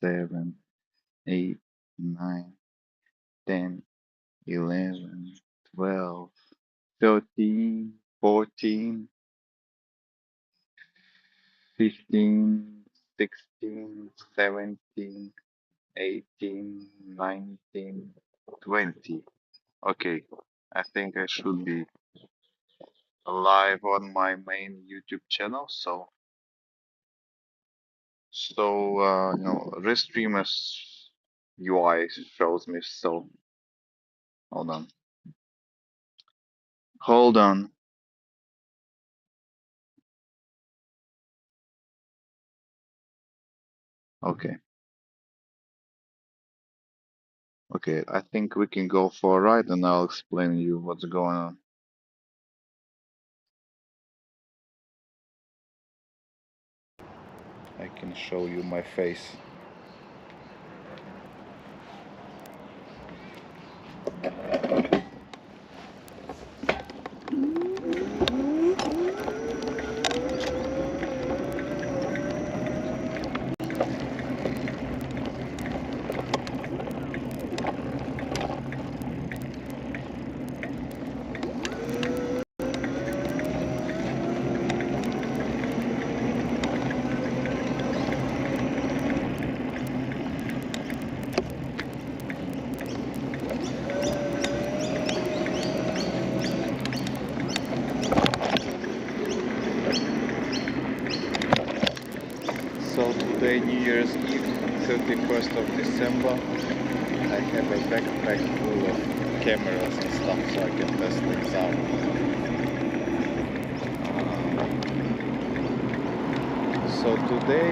7, 8, 9, 10, 11, 12, 13, 14, 15, 16, 17, 18, 19, 20. Okay, I think I should be live on my main YouTube channel. LifeStreamer's UI shows me. So hold on, hold on. Okay, okay. I think we can go for a ride, and I'll explain you what's going on. I can show you my face. So today, New Year's Eve, 31st of December, I have a backpack full of cameras and stuff so I can test things out. So today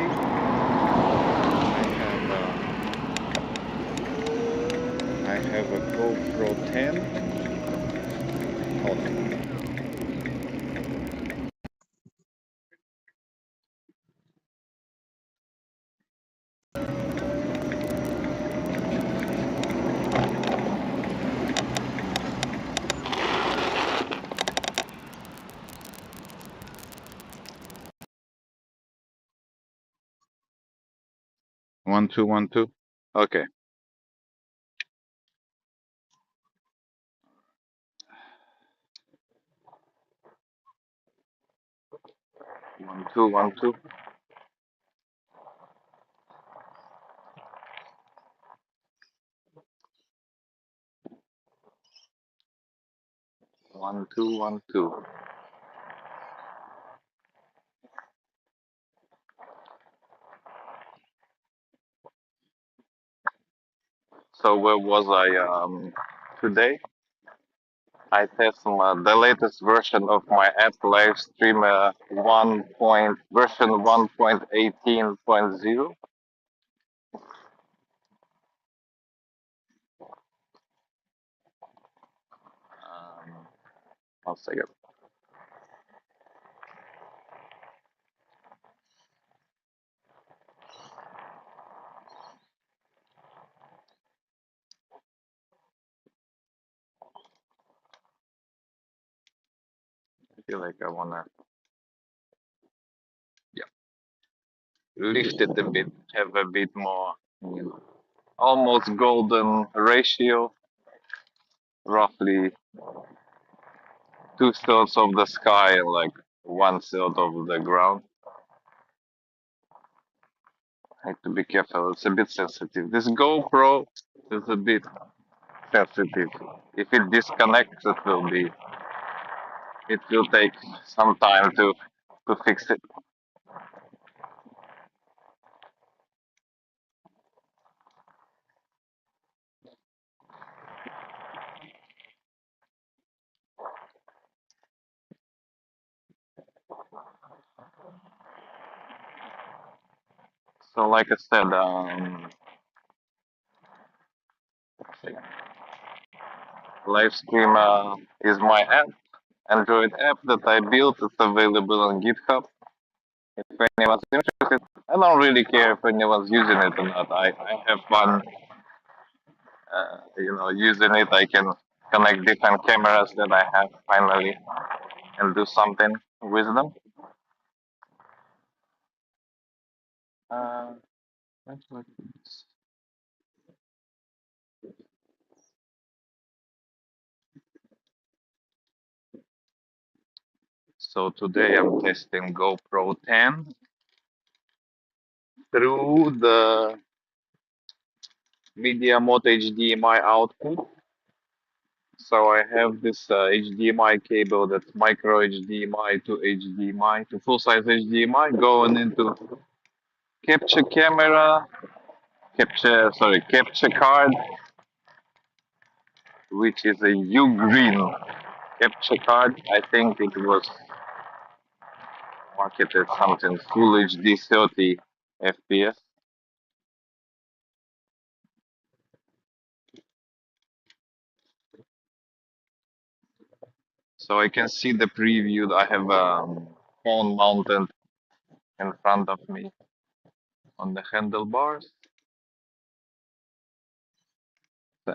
I have a GoPro 10. Hold on. One, two, 1, 2. Okay. 1, 2, 1, 2. 1, 2, 1, 2. So where was I today? I tested the latest version of my app, LifeStreamer version 1.18.0. 1 second. I feel like I wanna, yeah, lift it a bit, have a bit more, almost golden ratio, roughly 2/3 of the sky and like 1/3 of the ground. I have to be careful. It's a bit sensitive. This GoPro is a bit sensitive. If it disconnects, it will take some time to fix it. So like I said, LifeStreamer is my app, Android app that I built. It's available on GitHub. If anyone's interested, I don't really care if anyone's using it or not. I have fun, using it. I can connect different cameras that I have finally and do something with them. Uh, That's like this. So today I'm testing GoPro 10 through the Media Mode HDMI output. So I have this HDMI cable, that's micro HDMI to HDMI to full size HDMI going into capture camera, capture card, which is a U green capture card. I think it was marketed something full HD 30 FPS. So I can see the preview. I have a phone mounted in front of me on the handlebars,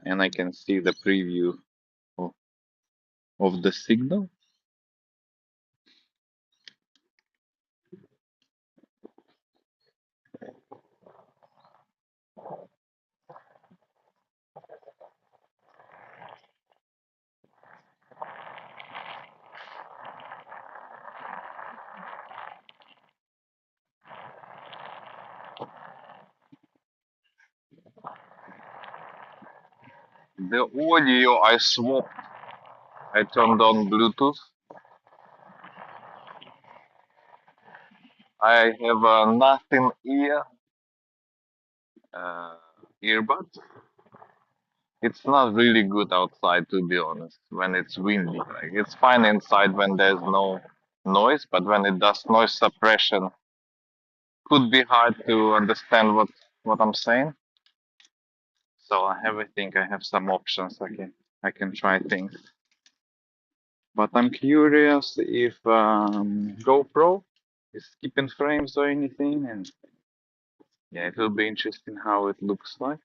and I can see the preview of, of the signal. The audio I swapped. I turned on Bluetooth. I have a nothing ear uh, earbud. It's not really good outside, to be honest, when it's windy. Like it's fine inside when there's no noise, but when it does noise suppression, could be hard to understand what I'm saying. So I think I have some options. I can try things, but I'm curious if GoPro is skipping frames or anything, and yeah, it will be interesting how it looks like.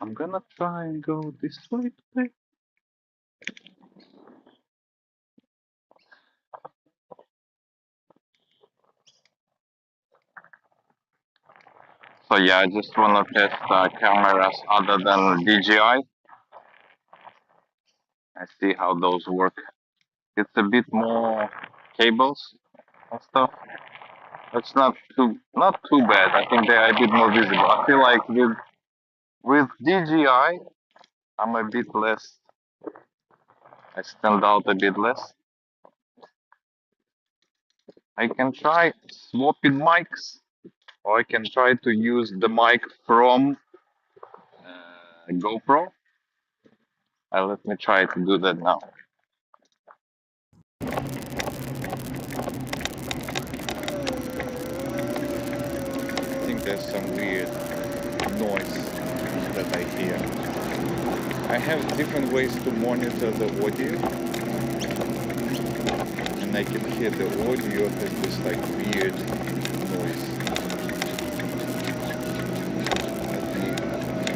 I'm gonna try and go this way today. So yeah, I just wanna test cameras other than DJI. I see how those work. It's a bit more cables and stuff. It's not too bad. I think they are a bit more visible. I feel like with DJI, I'm a bit less. I stand out a bit less. I can try swapping mics, or I can try to use the mic from GoPro. Let me try to do that now. I think there's some weird noise that I hear. I have different ways to monitor the audio, and I can hear the audio has this like weird noise. Let me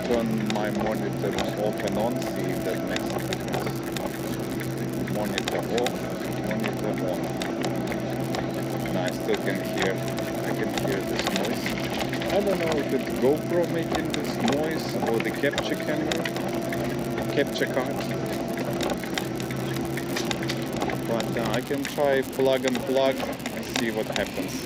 turn my monitor off and on, see if that makes a difference. Monitor off, monitor on. And I still can hear, I can hear this noise. I don't know if it's GoPro making this noise or the capture card. But I can try plug and plug and see what happens.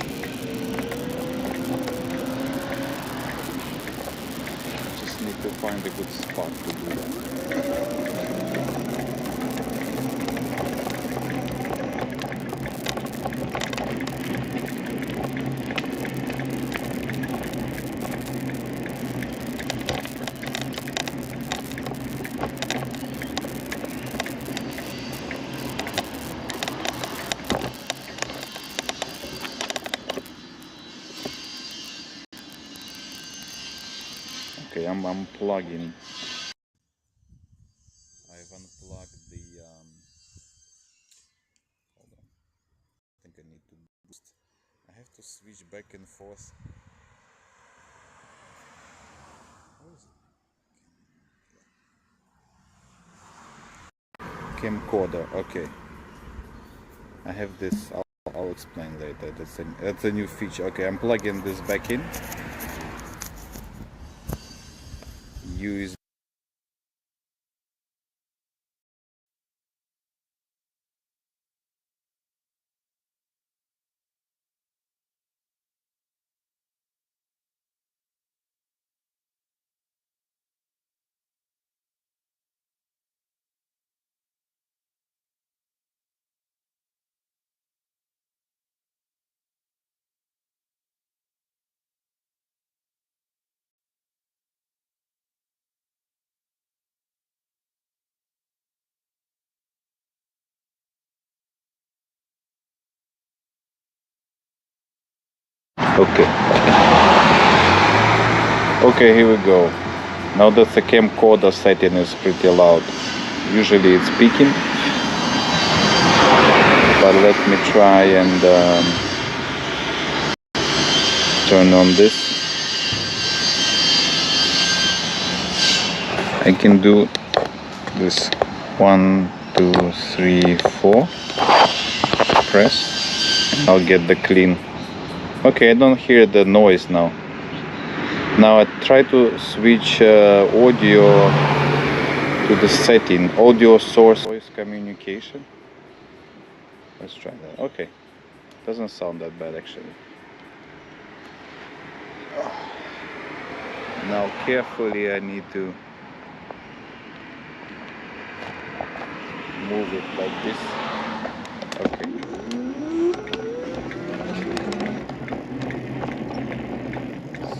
Just need to find a good spot to do that. Okay, I'm unplugging. I've unplugged the. Hold on. I think I need to boost. I have to switch back and forth. What is it? Camcorder. Okay. I have this. I'll explain later. That's a new feature. Okay, I'm plugging this back in. USB. Okay, here we go. Now that the camcorder setting is pretty loud. Usually it's peaking, but let me try and turn on this. I can do this 1, 2, 3, 4. Press. I'll get the clean. Okay, I don't hear the noise now. Now I try to switch audio to the setting, audio source voice communication. Let's try that. Okay, doesn't sound that bad actually. Now carefully I need to move it like this. Okay.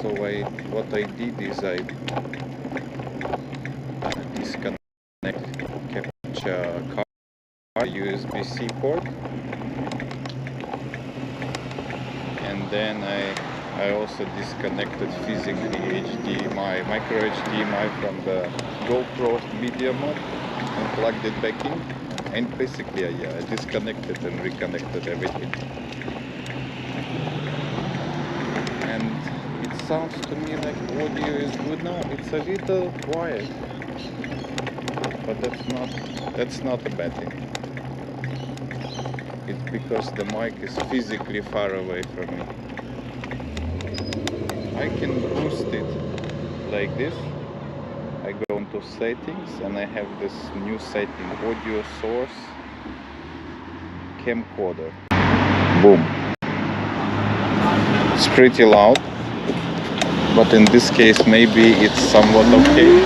So what I did is I disconnect capture card USB-C port, and then I also disconnected physically HDMI, micro HDMI from the GoPro media mod and plugged it back in, and basically I disconnected and reconnected everything. And it sounds to me like audio is good now. It's a little quiet, but that's not a bad thing. It's because the mic is physically far away from me. I can boost it like this. I go into settings and I have this new setting, audio source camcorder. Boom. It's pretty loud, but in this case maybe it's somewhat okay.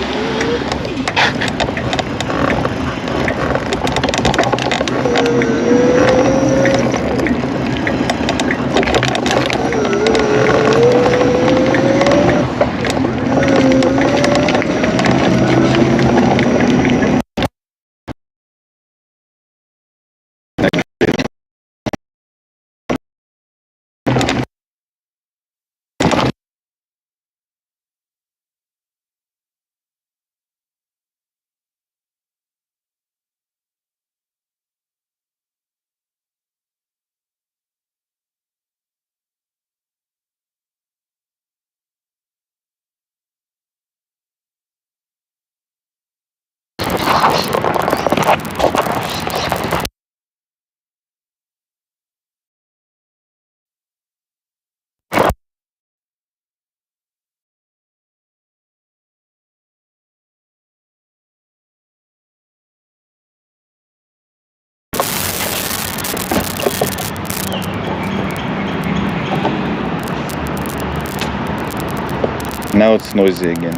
Now it's noisy again.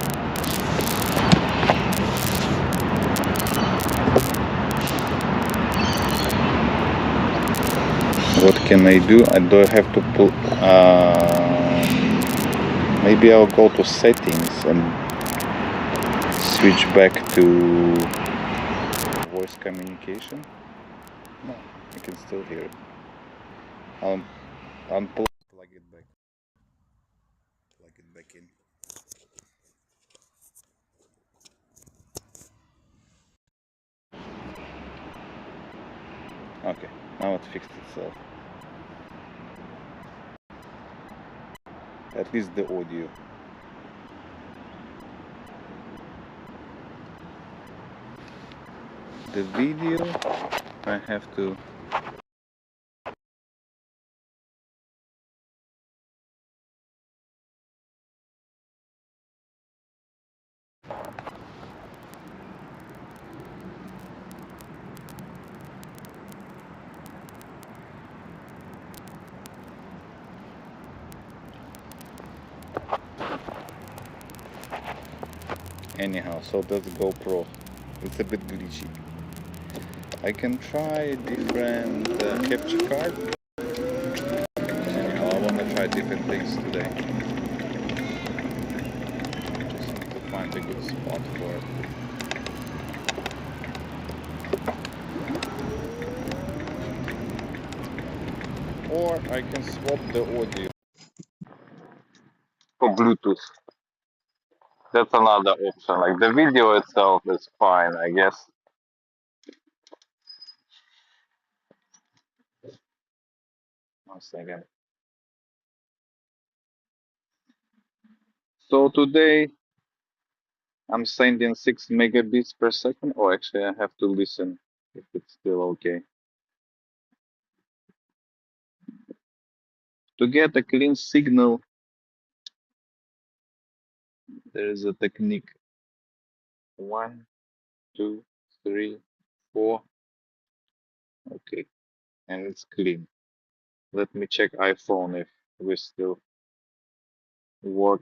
What can I do? Do I have to pull? Maybe I'll go to settings and switch back to voice communication. No, I can still hear it. I'll unplug, plug it back. Plug it back in. Okay, now it fixed itself. At least the audio. The video, I have to Anyhow, so that's GoPro. It's a bit glitchy. I can try a different capture card. Anyhow, I want to try different things today. Just need to find a good spot for it. Or I can swap the audio. For Bluetooth. That's another option. Like the video itself is fine, I guess. One second. So today I'm sending 6 megabits per second. Oh, actually, I have to listen if it's still okay. To get a clean signal, there is a technique. 1, 2, 3, 4. Okay, and it's clean. Let me check iPhone if we still work.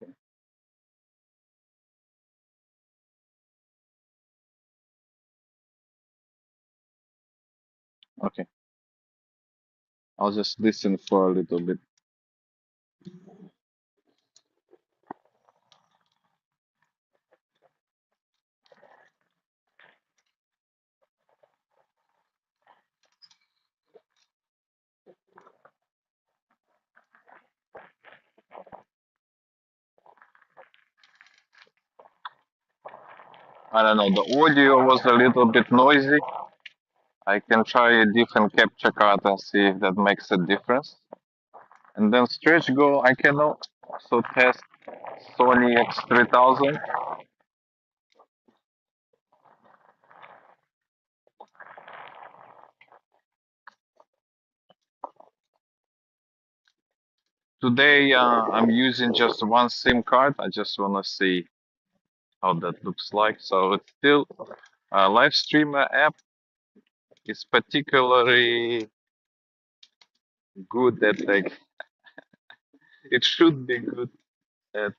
Okay. Okay, I'll just listen for a little bit. I don't know, the audio was a little bit noisy. I can try a different capture card and see if that makes a difference. And then stretch go, I can also test Sony X3000. Today I'm using just one SIM card. I just want to see how that looks like. So it's still LifeStreamer app is particularly good at like it should be good at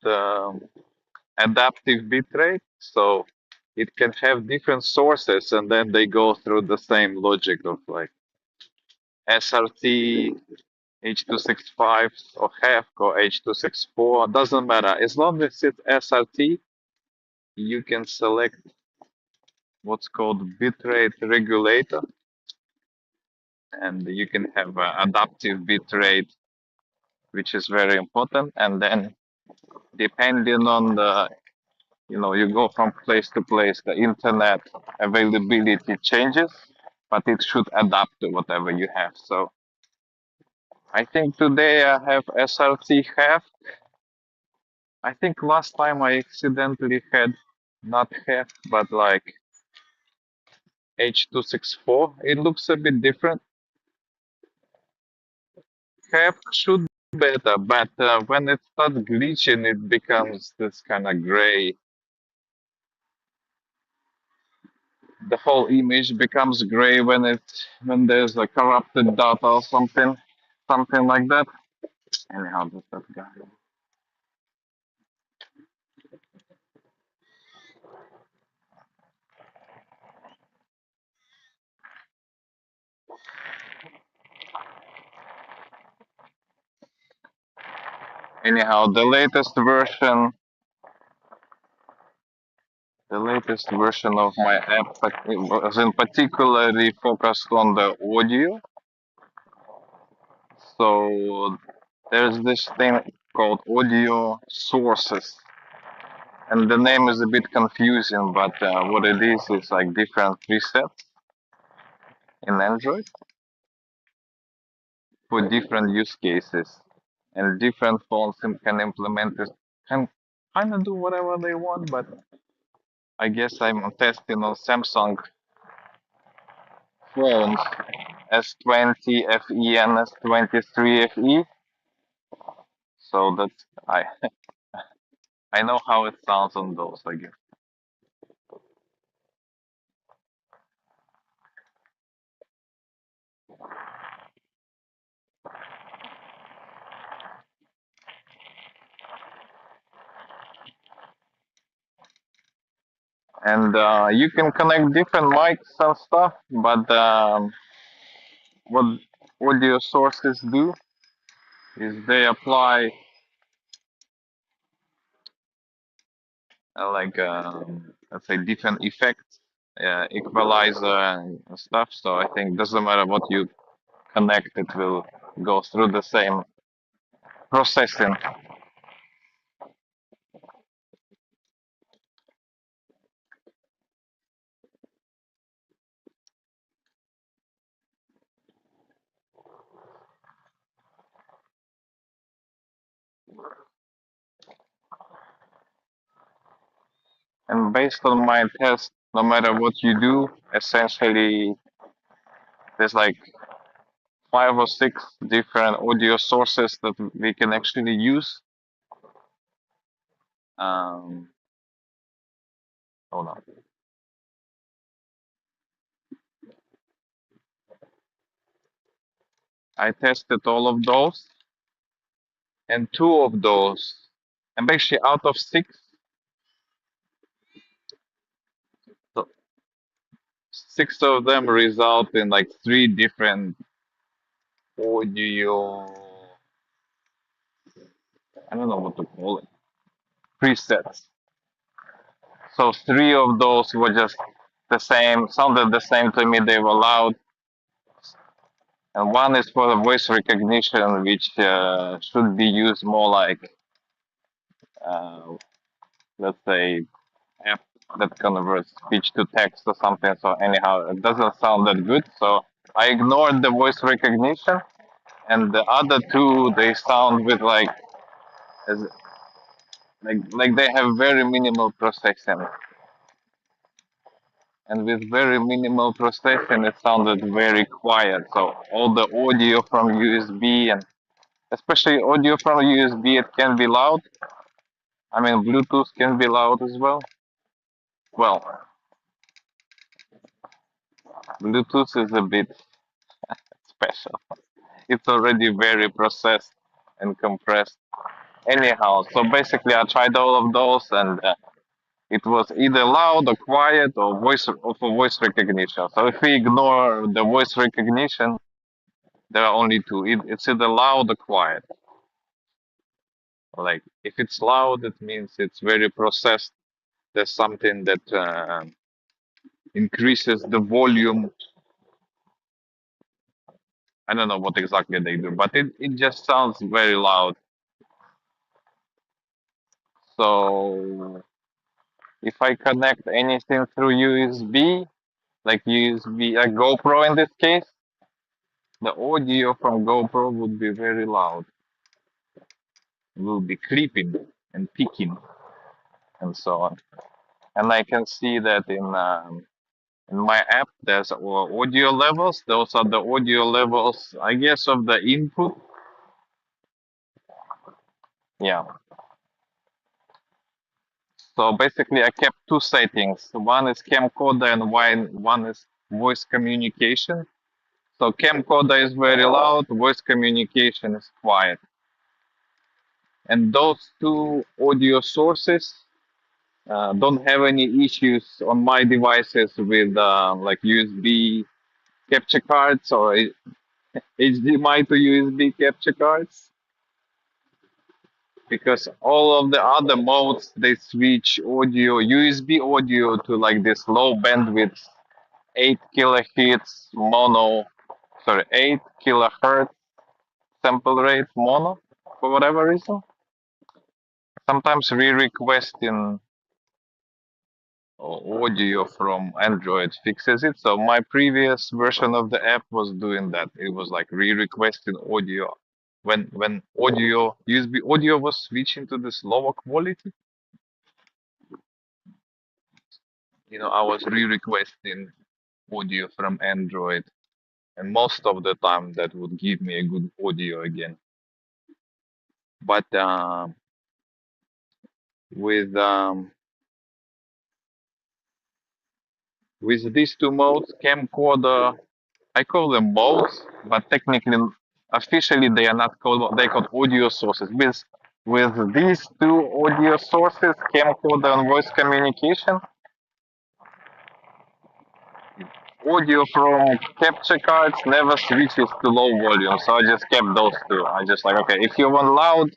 adaptive bitrate. So it can have different sources and then they go through the same logic of like SRT, H.265 or HEVC or H.264. Doesn't matter. As long as it's SRT, you can select what's called bitrate regulator and you can have adaptive bitrate, which is very important. And then depending on the, you go from place to place, the internet availability changes, but it should adapt to whatever you have. So I think today I have SRT have. I think last time I accidentally had not have, but like H.264. It looks a bit different. Have should be better, but when it starts glitching, it becomes this kind of gray. The whole image becomes gray when there's a corrupted data or something like that. Anyhow, that's that guy. Anyhow, the latest version of my app was in particularly focused on the audio. So there's this thing called audio sources, and the name is a bit confusing, but what it is like different presets in Android for different use cases, and different phones can implement this. Can kind of do whatever they want, but I guess I'm testing on Samsung phones S20 FE and S23 FE, so that's I know how it sounds on those, I guess. and you can connect different mics and stuff. But what audio sources do is they apply let's say different effects, equalizer and stuff. So I think doesn't matter what you connect, it will go through the same processing. And based on my test, no matter what you do, essentially there's like 5 or 6 different audio sources that we can actually use. Um, Hold on. I tested all of those, and 2 of those, and basically out of 6, so 6 of them result in like 3 different audio, I don't know what to call it, presets. So 3 of those were just the same, sounded the same to me, they were loud. And one is for the voice recognition, which should be used more like, uh, let's say, app that converts speech to text or something. So anyhow, it doesn't sound that good. So I ignored the voice recognition, and the other 2 they sound with as, like they have very minimal processing, and with very minimal processing, it sounded very quiet. So all the audio from USB and especially audio from USB, it can be loud. I mean, Bluetooth can be loud as well. Well, Bluetooth is a bit special. It's already very processed and compressed. Anyhow, so basically, I tried all of those, and it was either loud or quiet or for voice recognition. So if we ignore the voice recognition, there are only 2. It's either loud or quiet. Like if it's loud, it means it's very processed. There's something that increases the volume. I don't know what exactly they do, but it just sounds very loud. So if I connect anything through USB, like USB, a GoPro in this case, the audio from GoPro would be very loud. It will be creeping and peaking and so on. And I can see that in my app, there's audio levels. Those are the audio levels, I guess, of the input. Yeah. So basically, I kept 2 settings. One is camcorder and one is voice communication. So camcorder is very loud, voice communication is quiet. And those 2 audio sources don't have any issues on my devices with like USB capture cards or HDMI to USB capture cards, because all of the other modes they switch audio USB audio to like this low bandwidth 8 kilohertz mono, sorry, 8 kilohertz sample rate mono for whatever reason. Sometimes re-requesting audio from Android fixes it. So my previous version of the app was doing that. It was like re-requesting audio when audio USB audio was switching to this lower quality. I was re-requesting audio from Android, and most of the time that would give me a good audio again. But with with these 2 modes, camcorder, I call them modes, but technically, officially, they are not called. They called audio sources. With these 2 audio sources, camcorder and voice communication, audio from capture cards never switches to low volume, so I just kept those two. I just like, okay, if you want loud,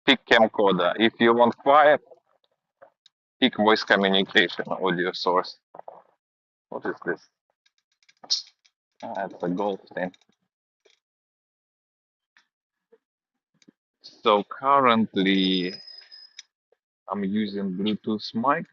pick camcorder. If you want quiet, pick voice communication audio source. What is this? Ah, it's a golf thing. So currently, I'm using Bluetooth mic.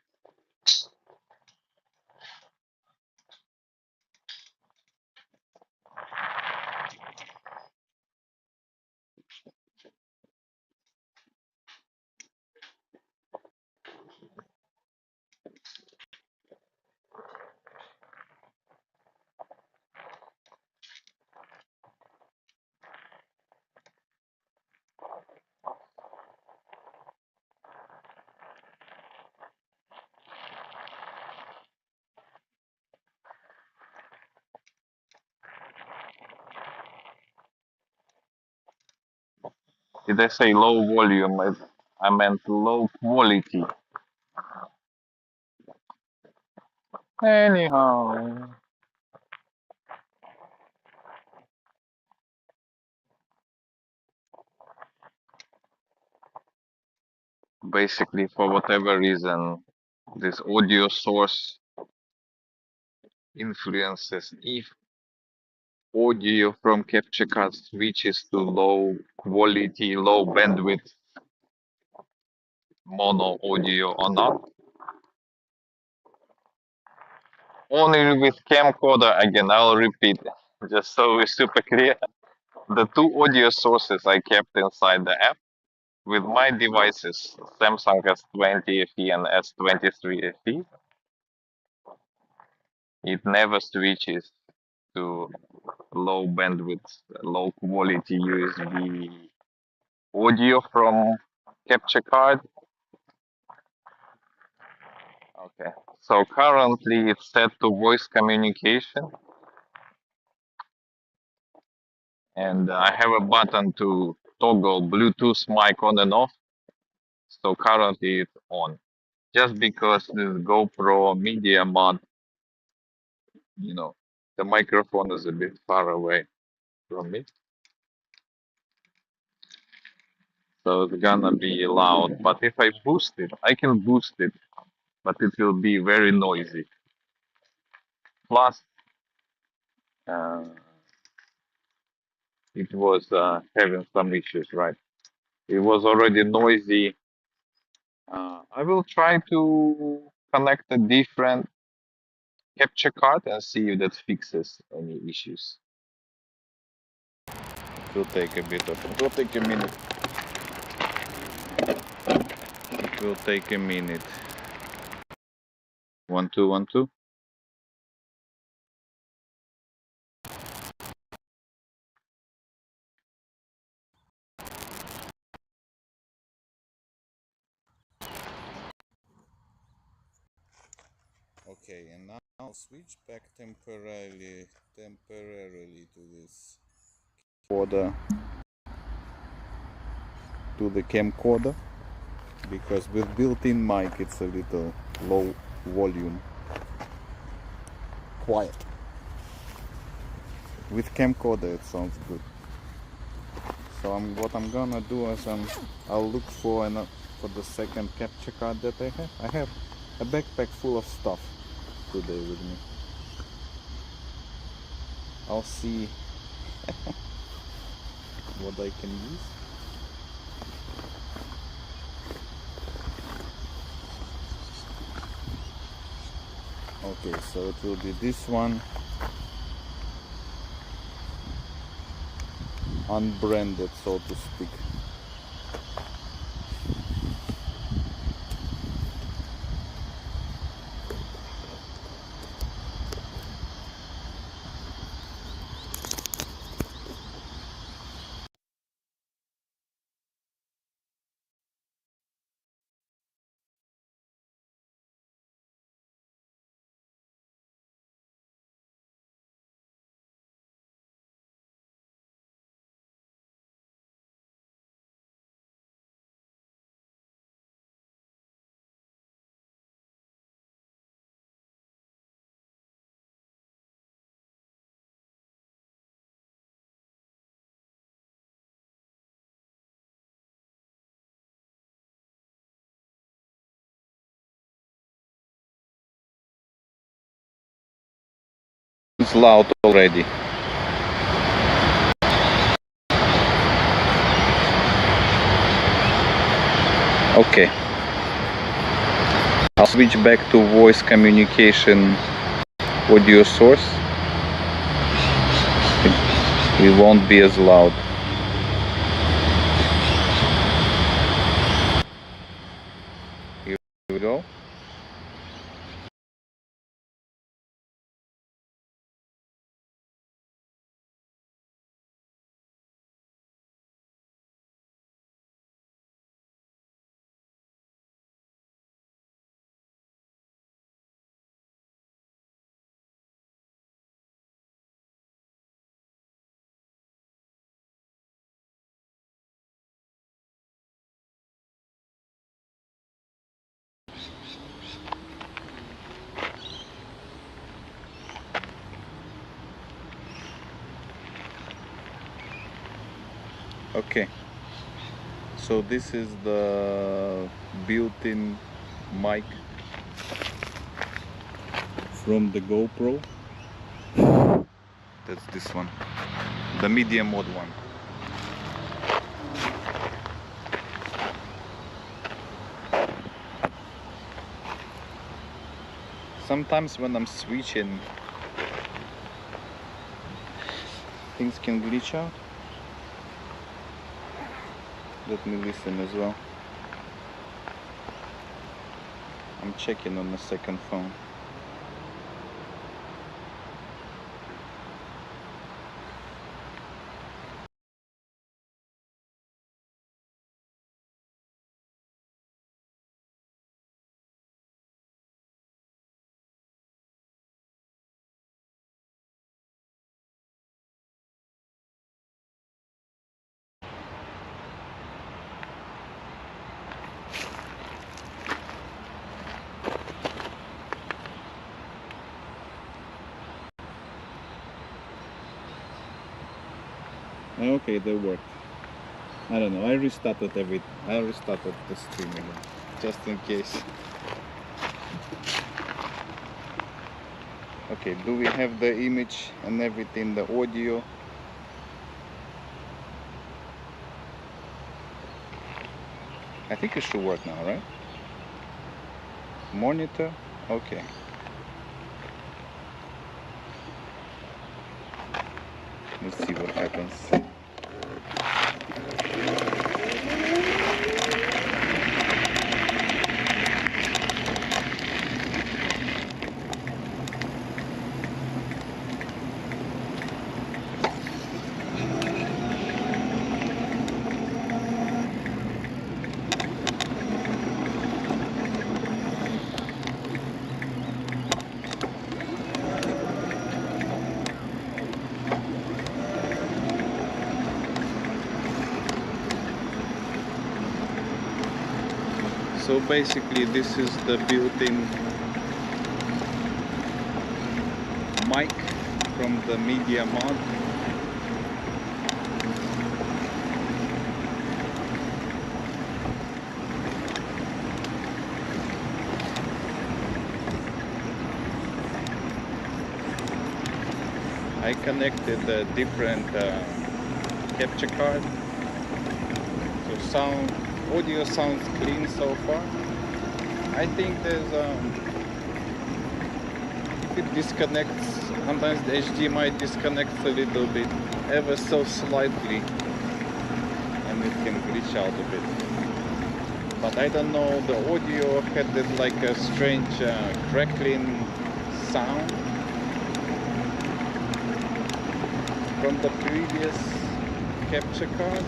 Did I say low volume? I meant low quality. Anyhow, basically, for whatever reason, this audio source influences if audio from capture card switches to low quality, low bandwidth mono audio or not. Only with camcorder, again, I'll repeat, just so we're super clear. The two audio sources I kept inside the app with my devices, Samsung S20 FE and S23 FE, it never switches to low bandwidth, low quality USB audio from capture card. Okay, so currently it's set to voice communication, and I have a button to toggle Bluetooth mic on and off. So currently it's on. Just because this GoPro media mod, you know, the microphone is a bit far away from me. So it's gonna be loud. But if I boost it, I can boost it, but it will be very noisy. Plus, uh, it was having some issues, right? It was already noisy. I will try to connect a different capture card and see if that fixes any issues. It will take a bit of. It will take a minute. It will take a minute. 1 2 1 2. Okay, and now switch back temporarily to this camcorder, to the camcorder, because with built-in mic it's a little low volume, quiet. With camcorder it sounds good. So what I'm gonna do is I'll look for the second capture card that I have. I have a backpack full of stuff today with me. I'll see what I can use. Okay, so it will be this one, unbranded, so to speak. sounds loud already. Okay, I'll switch back to voice communication audio source. It won't be as loud. Here we go. Okay, so this is the built-in mic from the GoPro. That's this one, the medium mode one. Sometimes when I'm switching, things can glitch out. Let me listen as well. I'm checking on the second phone. Okay, they worked. I don't know, I restarted the stream again, just in case. Okay, do we have the image and everything, the audio? I think it should work now, right? Monitor, okay. Let's see what happens. So basically this is the built-in mic from the media mod. I connected a different capture card, so audio sounds clean so far. I think there's if it disconnects, sometimes the HDMI disconnects a little bit, ever so slightly, and it can glitch out a bit. But I don't know, the audio had like a strange crackling sound from the previous capture card.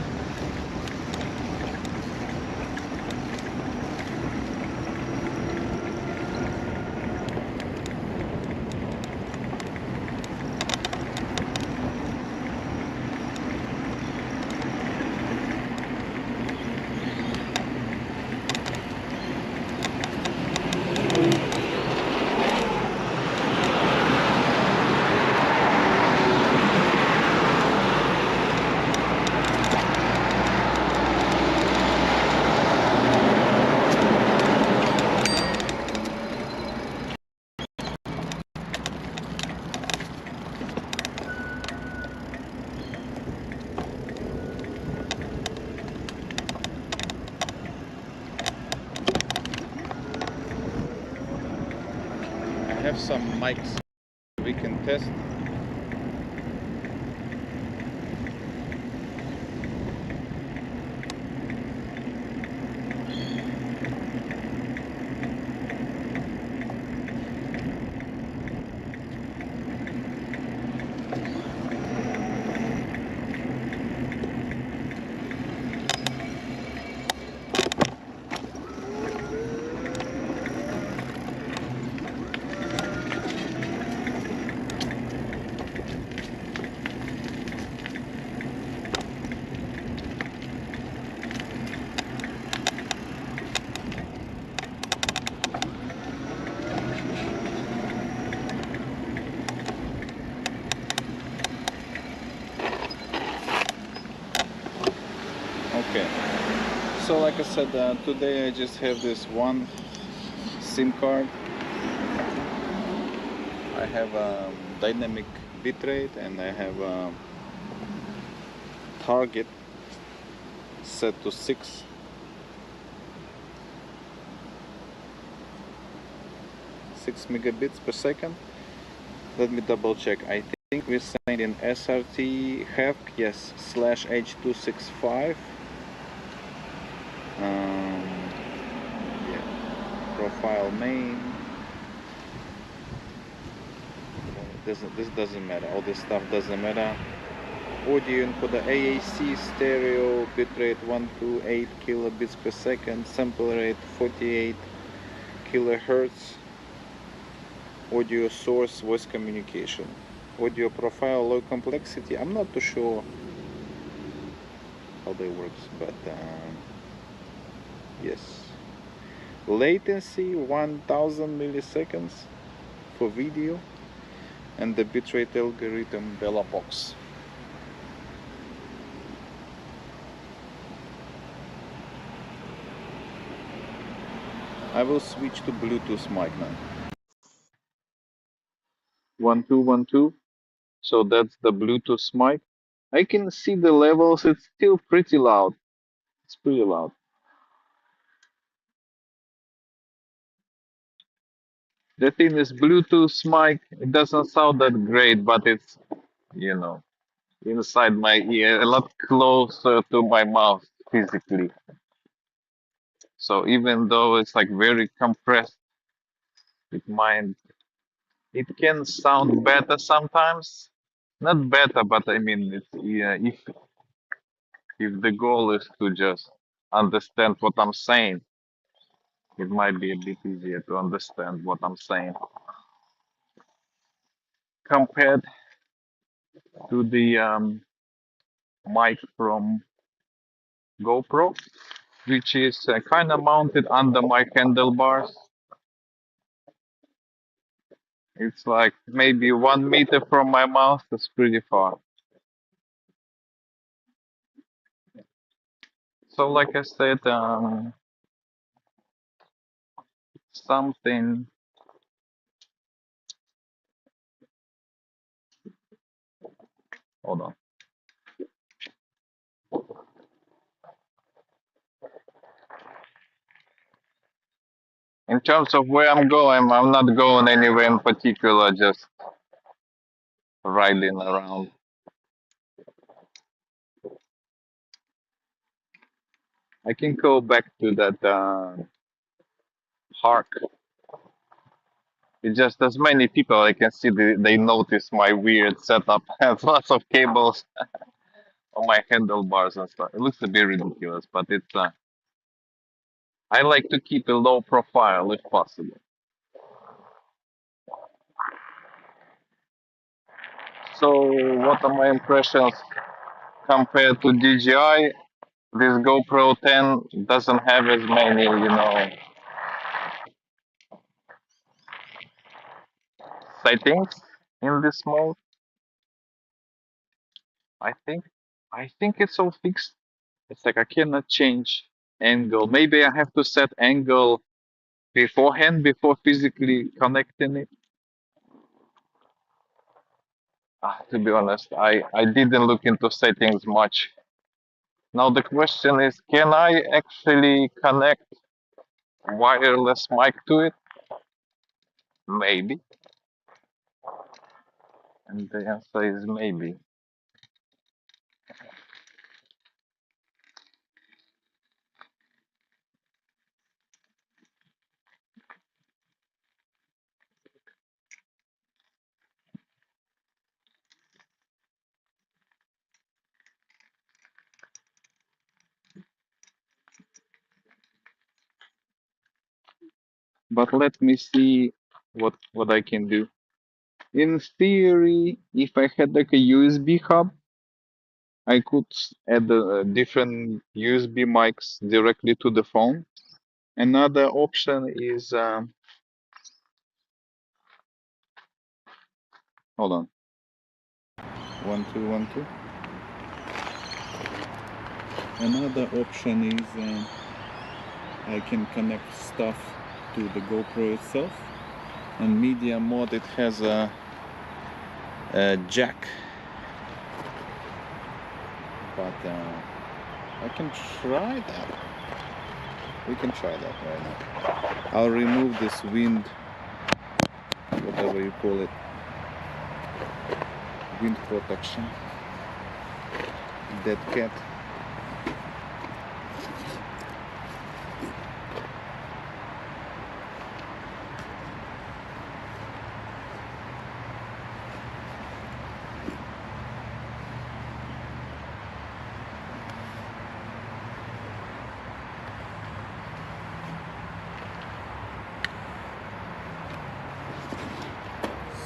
have some mics we can test. Okay, so like I said, today I just have this one SIM card. I have a dynamic bitrate and I have a target set to 6 megabits per second. Let me double check. I think we signed in SRT HEVC, yes, /H265. Yeah, profile main. This doesn't matter. All this stuff doesn't matter. Audio input, the AAC stereo, bitrate 128 kilobits per second, sample rate 48 kilohertz. Audio source, voice communication. Audio profile, low complexity. I'm not too sure how that works, but yes. Latency 1000 milliseconds for video, and the bitrate algorithm Box. I will switch to Bluetooth mic now. 1212. So that's the Bluetooth mic. I can see the levels. It's still pretty loud. It's pretty loud. The thing is, Bluetooth mic, it doesn't sound that great, but it's, you know, inside my ear, a lot closer to my mouth physically. So even though it's like very compressed, it might, it can sound better sometimes. Not better, but I mean, it's, yeah, if the goal is to just understand what I'm saying, it might be a bit easier to understand what I'm saying compared to the mic from GoPro, which is kind of mounted under my handlebars. It's like maybe 1 meter from my mouth. That's pretty far. So, like I said, something. Hold on. In terms of where I'm going, I'm not going anywhere in particular. Just riding around. I can go back to that park. It's just there's many people I can see they notice my weird setup. Has lots of cables on my handlebars and stuff. It looks a bit ridiculous, but it's I like to keep a low profile if possible. So what are my impressions compared to DJI? This GoPro 10 doesn't have as many, settings in this mode. I think I think it's all fixed. It's like I cannot change angle. Maybe I have to set angle beforehand before physically connecting it. To be honest, I didn't look into settings much. Now the question is, can I actually connect wireless mic to it? Maybe. And the answer is maybe. But let me see what I can do. In theory, if I had like a USB hub, I could add different USB mics directly to the phone. Another option is, hold on. 1 2 1 2. Another option is I can connect stuff to the GoPro itself. On media mode it has a jack, but I can try that. We can try that right now. I'll remove this wind, whatever you call it, wind protection, dead cat.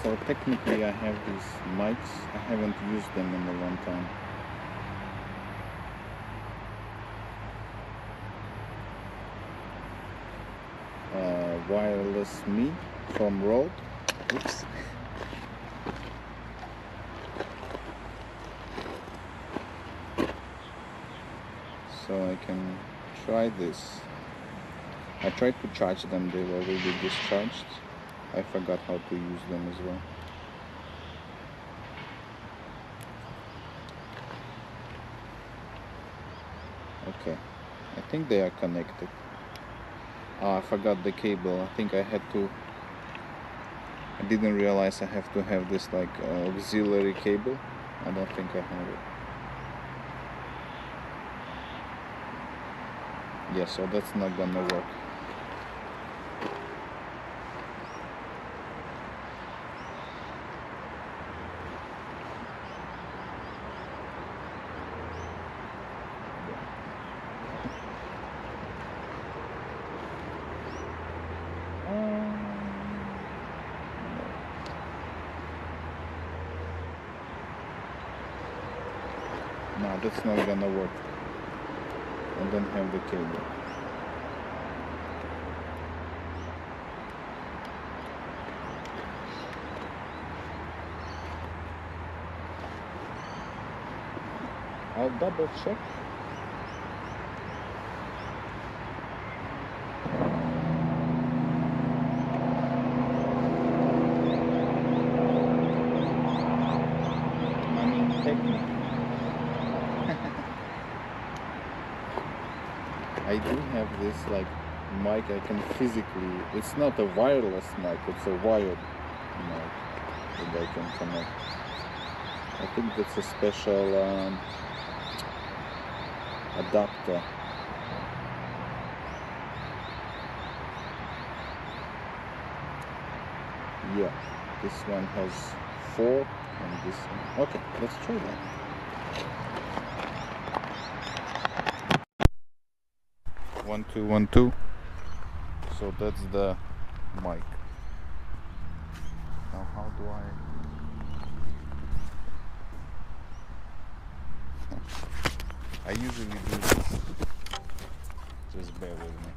So technically I have these mics, I haven't used them in a long time. Wireless me from Rode. Oops. So I can try this. I tried to charge them, they were already discharged. I forgot how to use them as well. Okay, I think they are connected. I forgot the cable. I think I didn't realize I have to have this like auxiliary cable. I don't think I have it. Yeah, so that's not gonna work. No, that's not gonna work. I don't have the cable. I'll double check. I mean, technically, I do have this like mic I can physically, it's not a wireless mic, it's a wired mic that I can connect. I think that's a special adapter. Yeah, this one has 4 and this one. Okay, let's try that. One, two, 1 2. So that's the mic. Now how do I... I usually do this. Just bear with me.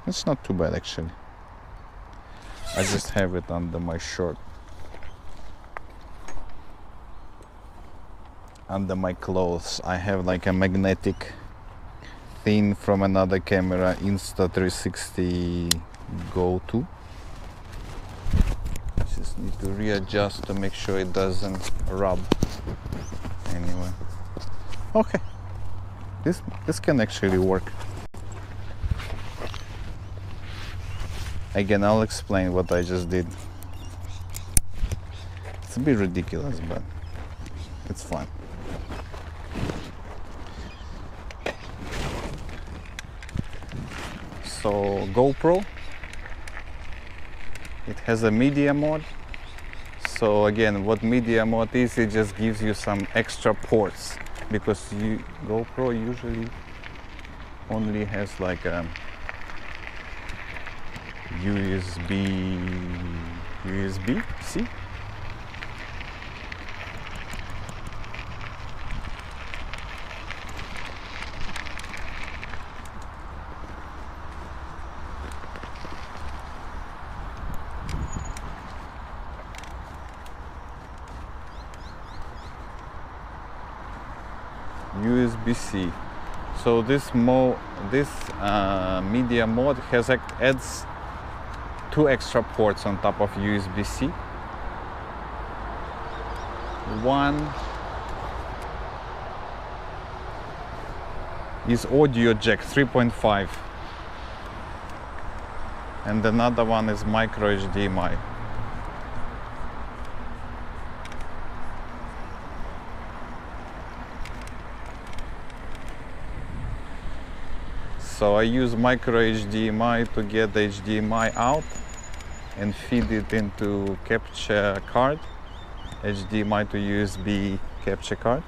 It's not too bad actually. I just have it under my shirt. Under my clothes I have like a magnetic thing from another camera, Insta360 Go 2. Just need to readjust to make sure it doesn't rub. Anyway, okay, this can actually work. Again, I'll explain what I just did. It's a bit ridiculous, but it's fun. So GoPro, it has a media mode. So again, what media mode is, it just gives you some extra ports, because GoPro usually only has like a USB-C. USB-C. So this media mode adds 2 extra ports on top of USB-C. One is audio jack 3.5, and another one is micro HDMI. So I use micro HDMI to get the HDMI out and feed it into capture card, HDMI to USB capture card,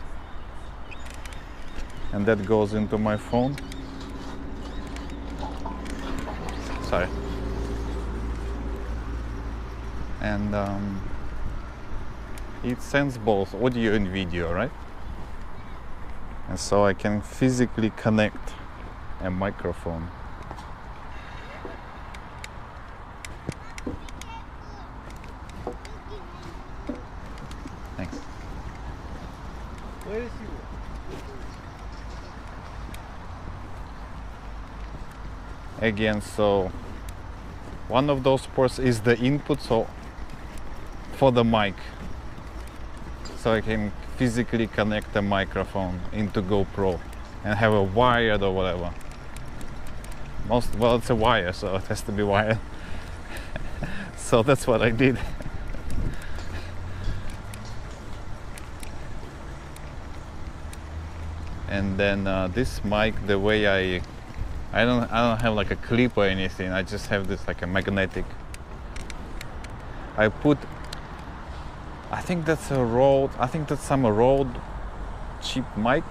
and that goes into my phone. Sorry. And it sends both audio and video, right? And so I can physically connect a microphone. Thanks. Where is you? Again, so one of those ports is the input, so for the mic, so I can physically connect the microphone into GoPro and have a wired or whatever. Well, it's a wire, so it has to be wired. So that's what I did. And then this mic, the way I don't have like a clip or anything. I just have this like a magnetic. I think that's some Rode cheap mic.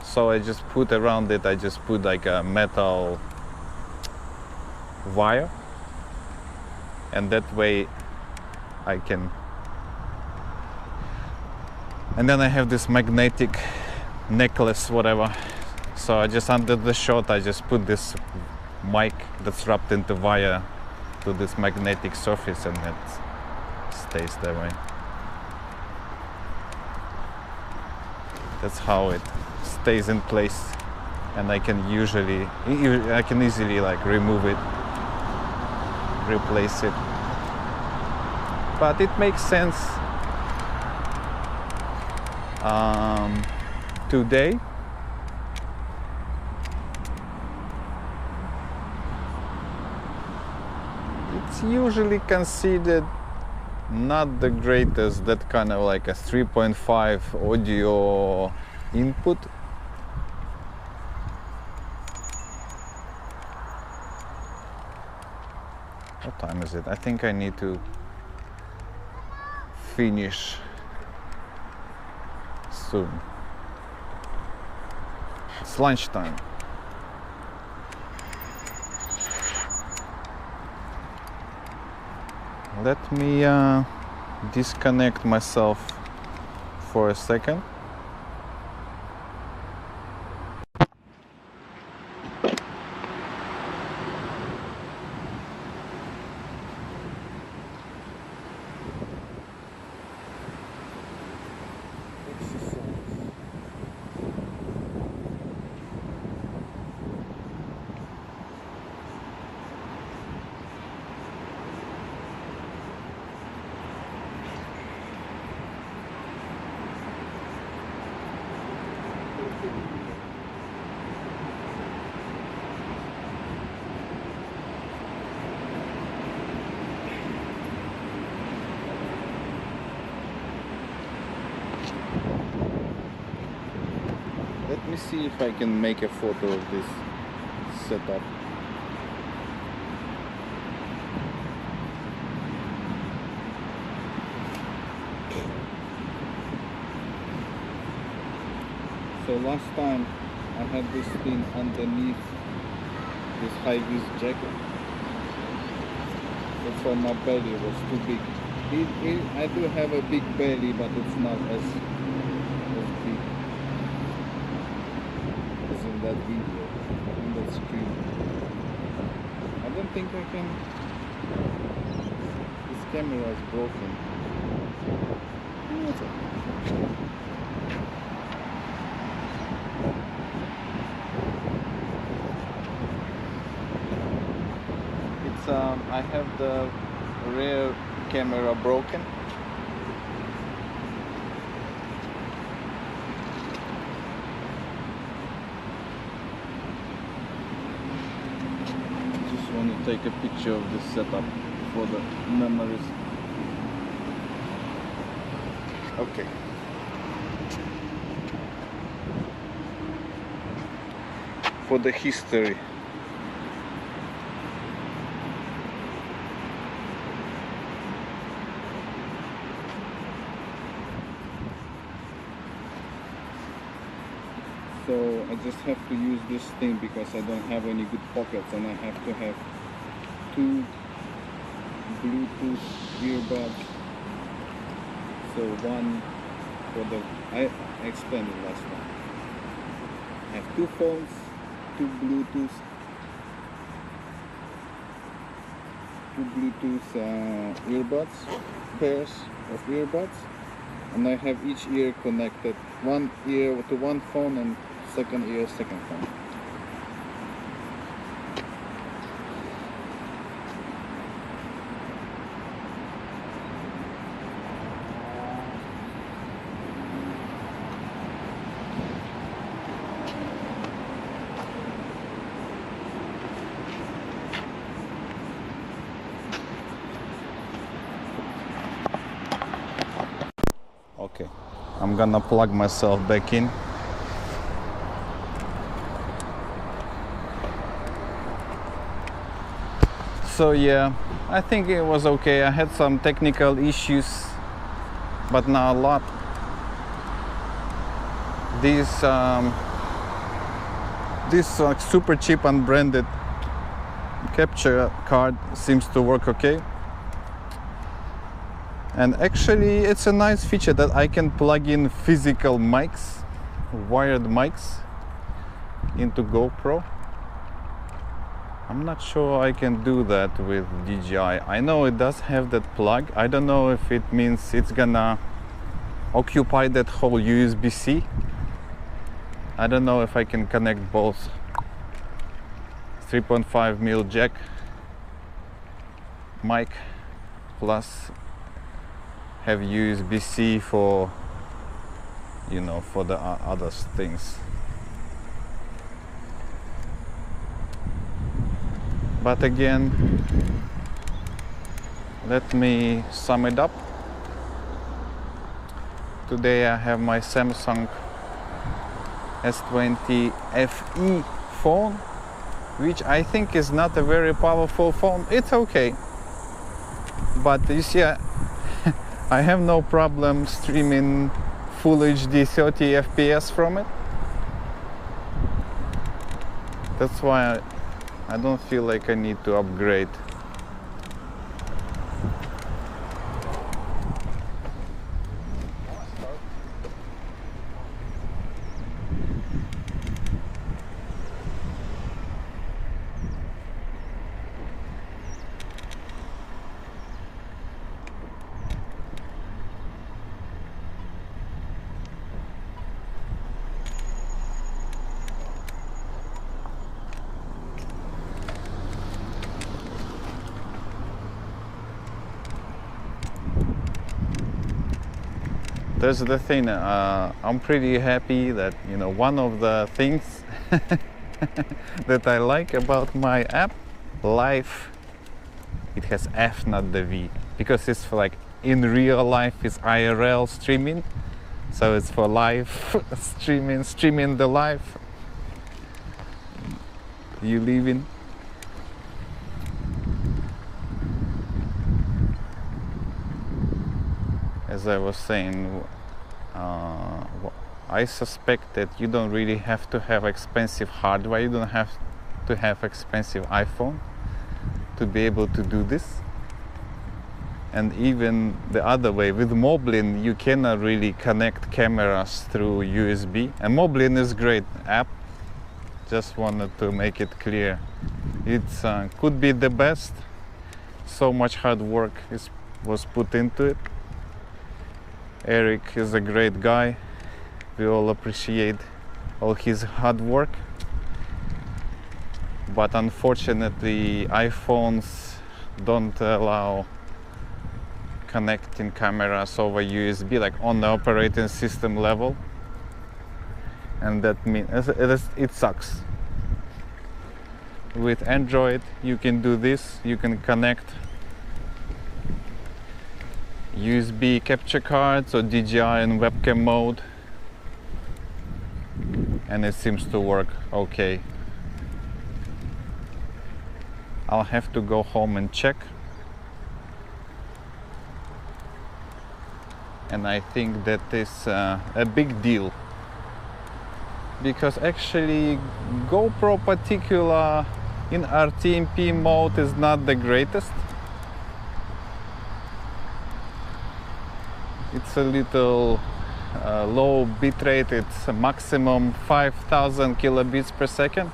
So I just put around it, I just put like a metal wire, and that way I can, and then I have this magnetic necklace, whatever. So I just, under the shot, I just put this mic that's wrapped into wire to this magnetic surface, and it stays that way. That's how it stays in place, and I can easily like remove it, replace it. But it makes sense today. It's usually considered not the greatest, that kind of like a 3.5 audio input. What time is it? I think I need to finish soon. It's lunchtime. Let me disconnect myself for a second. me see if I can make a photo of this setup. So last time I had this thing underneath this high-vis jacket. That's why my belly was too big. I do have a big belly, but it's not as big as in that video, in that screen. I don't think I can. This camera is broken. What's it? I have the rear camera broken. Just want to take a picture of this setup for the memories. Okay. For the history. So I just have to use this thing because I don't have any good pockets, and I have to have two Bluetooth earbuds. So one for the, I explained it last time. I have two phones, two Bluetooth earbuds, pairs of earbuds, and I have each ear connected, one ear to one phone and second ear second phone. Okay, I'm gonna plug myself back in. So yeah, I think it was okay. I had some technical issues, but not a lot. This super cheap unbranded capture card seems to work okay. And actually it's a nice feature that I can plug in physical mics, wired mics, into GoPro. I'm not sure I can do that with DJI. I know it does have that plug. I don't know if it means it's gonna occupy that whole USB-C. I don't know if I can connect both 3.5mm jack mic plus have USB-C for, you know, for the other things. But again, let me sum it up. Today I have my Samsung S20 FE phone, which I think is not a very powerful phone. It's okay, but you see, I have no problem streaming full HD 30 FPS from it. That's why I don't feel like I need to upgrade. That's the thing, I'm pretty happy that, you know, one of the things that I like about my app, Life, it has F, not the V, because it's like in real life, it's IRL streaming, So it's for live streaming the live you live in. As I was saying, I suspect that you don't really have to have expensive hardware, you don't have to have expensive iPhone to be able to do this. And even the other way, with Moblin you cannot really connect cameras through USB, and Moblin is a great app, just wanted to make it clear. It could be the best, so much hard work was put into it. Eric is a great guy, we all appreciate all his hard work, but unfortunately iPhones don't allow connecting cameras over USB, like on the operating system level, and that means it sucks. With Android you can do this, you can connect USB capture cards or DJI in webcam mode, and it seems to work okay. I'll have to go home and check, and I think that is a big deal, because actually GoPro particular in RTMP mode is not the greatest. It's a little low bitrate, it's a maximum 5000 kilobits per second.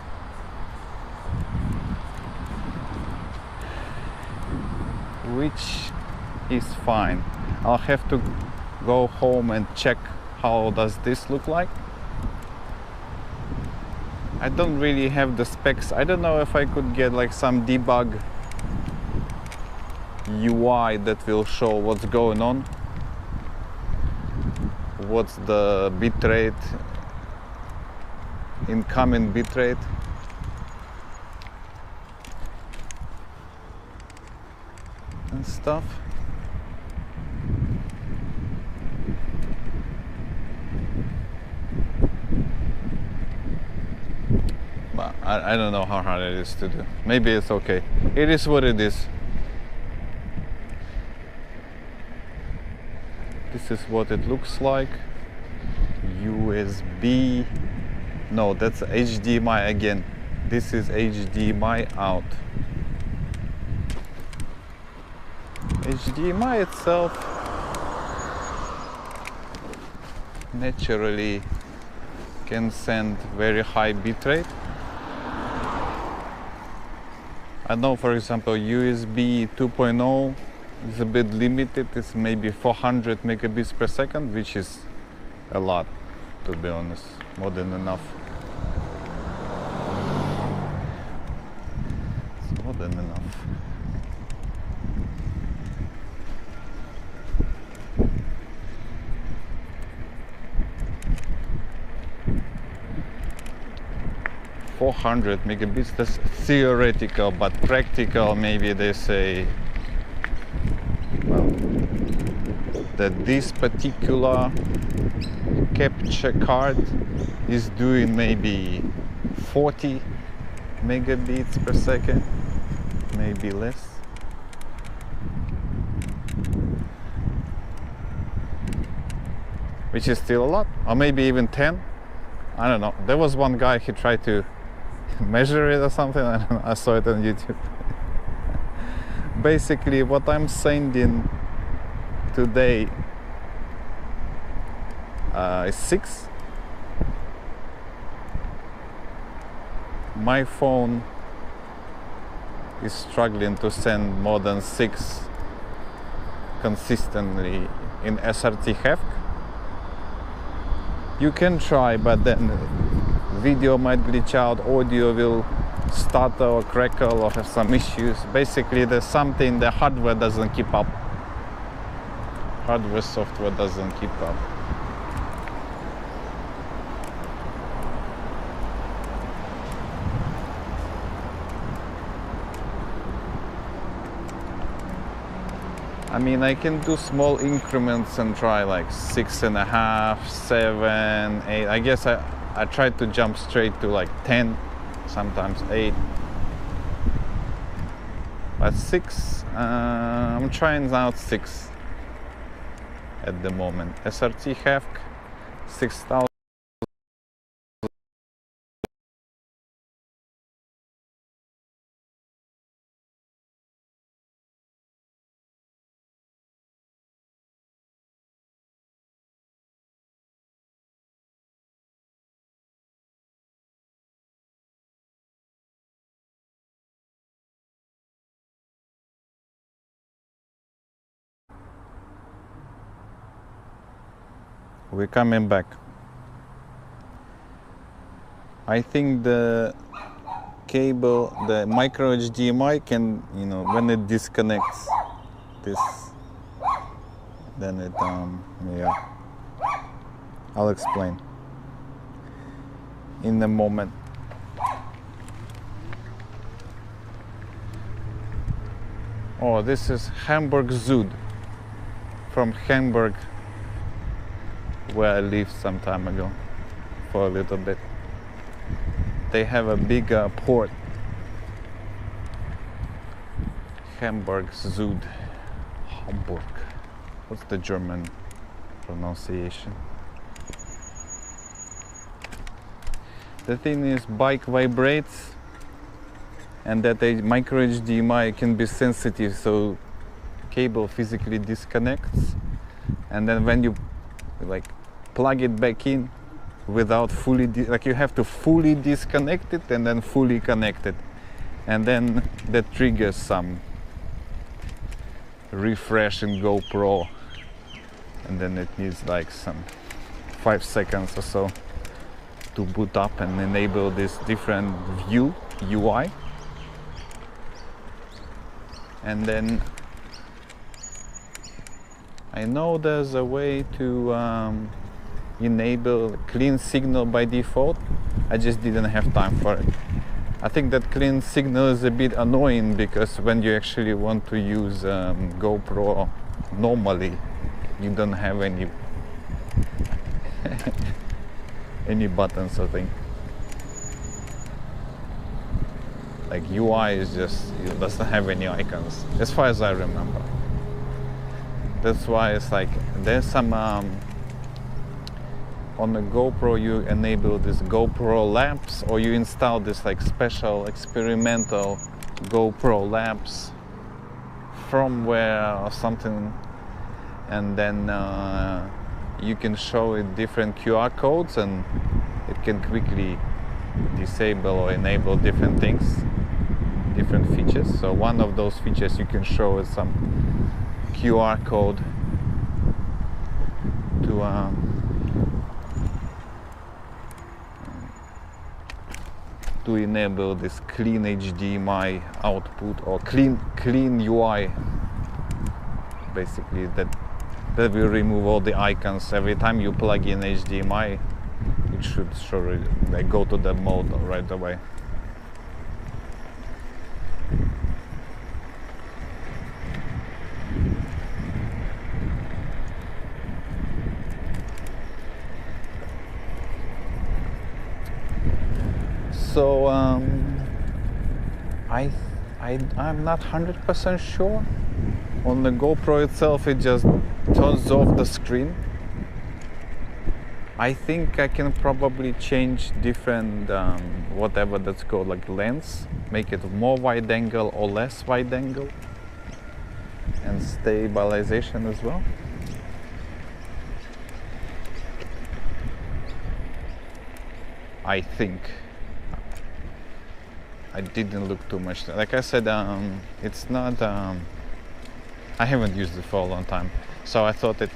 Which is fine. I'll have to go home and check how does this look like. I don't really have the specs. I don't know if I could get like some debug UI that will show what's going on, what's the bitrate, incoming bitrate. And stuff. But I don't know how hard it is to do. Maybe it's okay. It is what it is. This is what it looks like. USB. No, that's HDMI again. This is HDMI out. HDMI itself naturally can send very high bitrate. I know, for example, USB 2.0 is a bit limited. It's maybe 400 megabits per second, which is a lot, to be honest, more than enough. It's more than enough. .400 megabits, that's theoretical, but practical, maybe they say, well, that this particular capture card is doing maybe 40 megabits per second, maybe less. Which is still a lot, or maybe even 10. I don't know. There was one guy, he tried to measure it or something. I don't know, I saw it on YouTube. Basically what I'm sending today is 6. My phone is struggling to send more than 6 consistently in SRT HEVC. You can try, but then video might glitch out, audio will stutter or crackle or have some issues. Basically there's something the hardware doesn't keep up. Hardware, software doesn't keep up. I mean, I can do small increments and try like 6.5, 7, 8. I guess I tried to jump straight to like 10, sometimes 8. But 6, I'm trying out 6 at the moment. SRT HEVC 6000. We're coming back. I think the cable, the micro HDMI can, when it disconnects this, then it, yeah, I'll explain in a moment. Oh, this is Hamburg Süd, from Hamburg, where I lived some time ago for a little bit. They have a big port. Hamburg Süd. Hamburg. What's the German pronunciation? The thing is, bike vibrates, and that a micro HDMI can be sensitive, so cable physically disconnects, and then when you like plug it back in without fully you have to fully disconnect it and then fully connect it, and then that triggers some refresh in GoPro, and then it needs like some 5 seconds or so to boot up and enable this different view UI. And then I know there's a way to enable clean signal by default. I just didn't have time for it. I think that clean signal is a bit annoying, because when you actually want to use GoPro normally, you don't have any any buttons, I think. Like UI is just, it doesn't have any icons, as far as I remember. That's why it's like, there's some, on the GoPro you enable this GoPro Labs, or you install this like special experimental GoPro Labs firmware or something, and then you can show it different QR codes, and it can quickly disable or enable different things, different features. So one of those features you can show is some QR code to enable this clean HDMI output, or clean UI, basically, that will remove all the icons. Every time you plug in HDMI, it should show it, like, go to the mode right away. So I'm not 100% sure. On the GoPro itself, it just turns off the screen. I think I can probably change different whatever that's called, like lens, make it more wide angle or less wide angle, and stabilization as well. I think. I didn't look too much. Like I said, it's not. I haven't used it for a long time, so I thought it.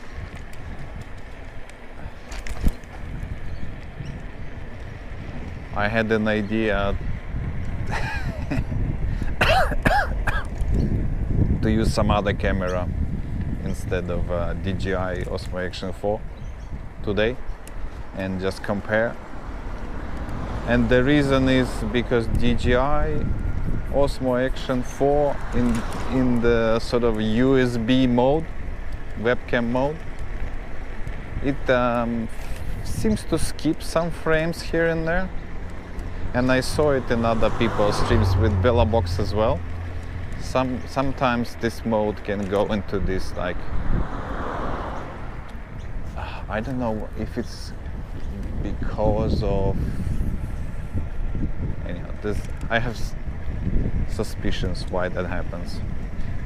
I had an idea to use some other camera instead of DJI Osmo Action 4 today, and just compare. And the reason is because DJI Osmo Action 4 in the sort of USB mode, webcam mode. It seems to skip some frames here and there, and I saw it in other people's streams with Bellabox as well. Sometimes this mode can go into this, like, I don't know if it's because of, anyhow, I have suspicions why that happens.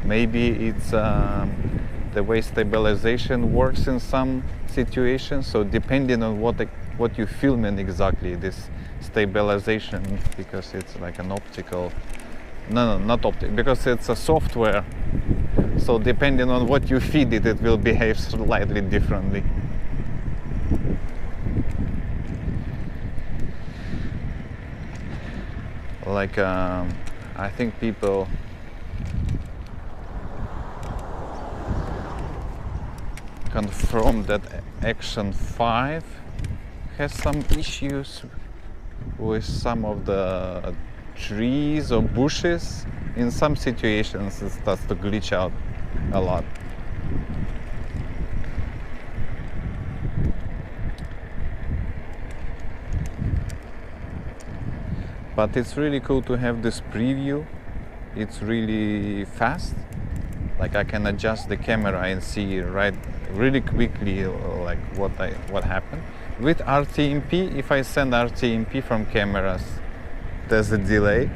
Maybe it's the way stabilization works in some situations. So depending on what you filming exactly, this stabilization, because it's like an optical, no, not optic, because it's a software. So depending on what you feed it, it will behave slightly differently. Like I think people confirmed that Action 5 has some issues with some of the trees or bushes. In some situations it starts to glitch out a lot. But it's really cool to have this preview. It's really fast. Like I can adjust the camera and see really quickly like what happened. With RTMP, if I send RTMP from cameras, there's a delay.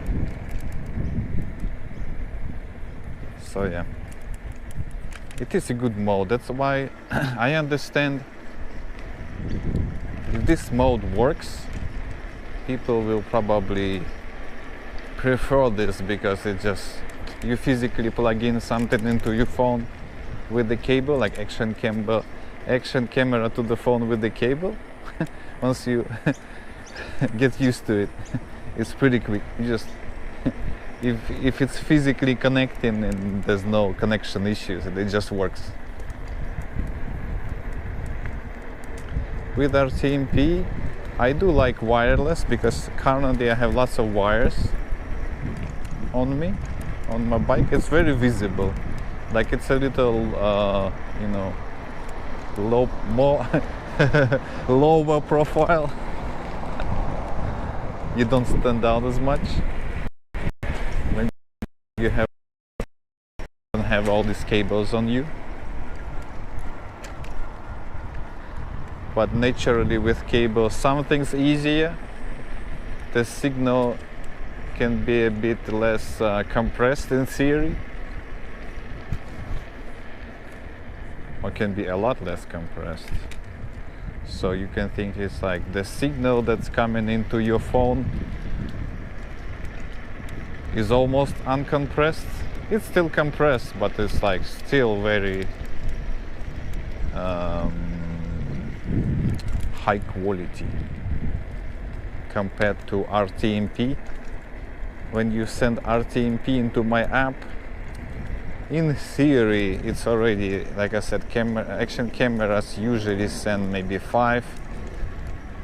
So yeah, it is a good mode. That's why I understand if this mode works, people will probably prefer this, because it just, you physically plug in something into your phone with the cable, like action camera to the phone with the cable. Once you get used to it, it's pretty quick. You just if it's physically connecting and there's no connection issues, it just works. With RTMP, I do like wireless, because currently I have lots of wires on me, on my bike. It's very visible, like it's a little you know, more lower profile. You don't stand out as much when you don't have all these cables on you. But naturally with cables, something's easier. The signal can be a bit less compressed in theory, or can be a lot less compressed. So you can think it's like the signal that's coming into your phone is almost uncompressed. It's still compressed, but it's like still very high quality compared to RTMP. When you send RTMP into my app, in theory it's already, like I said, action cameras usually send maybe 5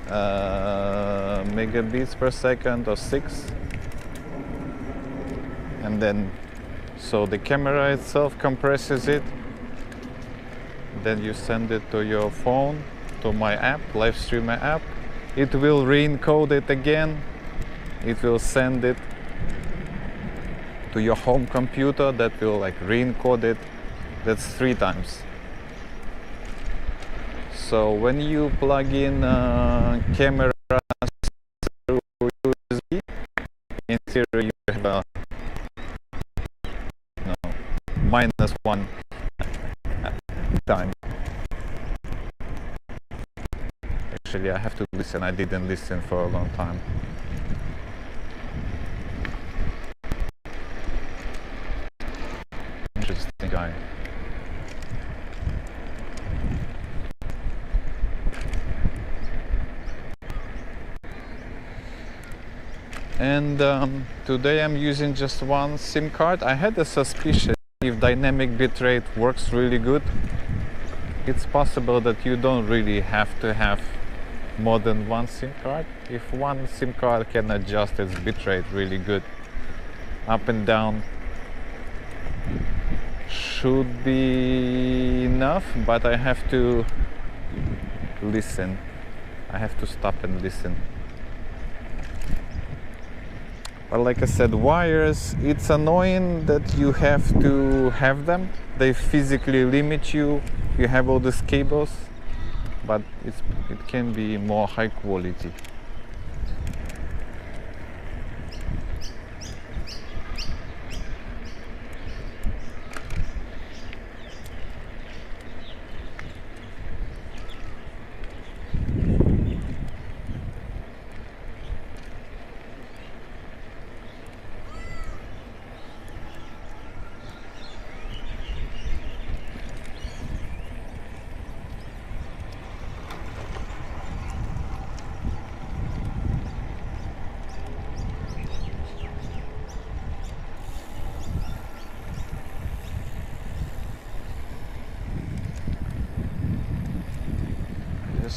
megabits per second or 6, and then so the camera itself compresses it, then you send it to your phone, to my app, LifeStreamer app. It will re-encode it again, it will send it to your home computer, that will like re-encode it. That's 3 times. So when you plug in camera through USB, in theory you have a -1 time. Actually, I have to listen. I didn't listen for a long time. Interesting guy. And today I'm using just one SIM card. I had a suspicion if dynamic bitrate works really good. It's possible that you don't really have to have more than one SIM card. If one SIM card can adjust its bitrate really good, up and down should be enough, but I have to listen. I have to stop and listen. But like I said, wires, it's annoying that you have to have them. They physically limit you. You have all these cables, but it can be more high quality.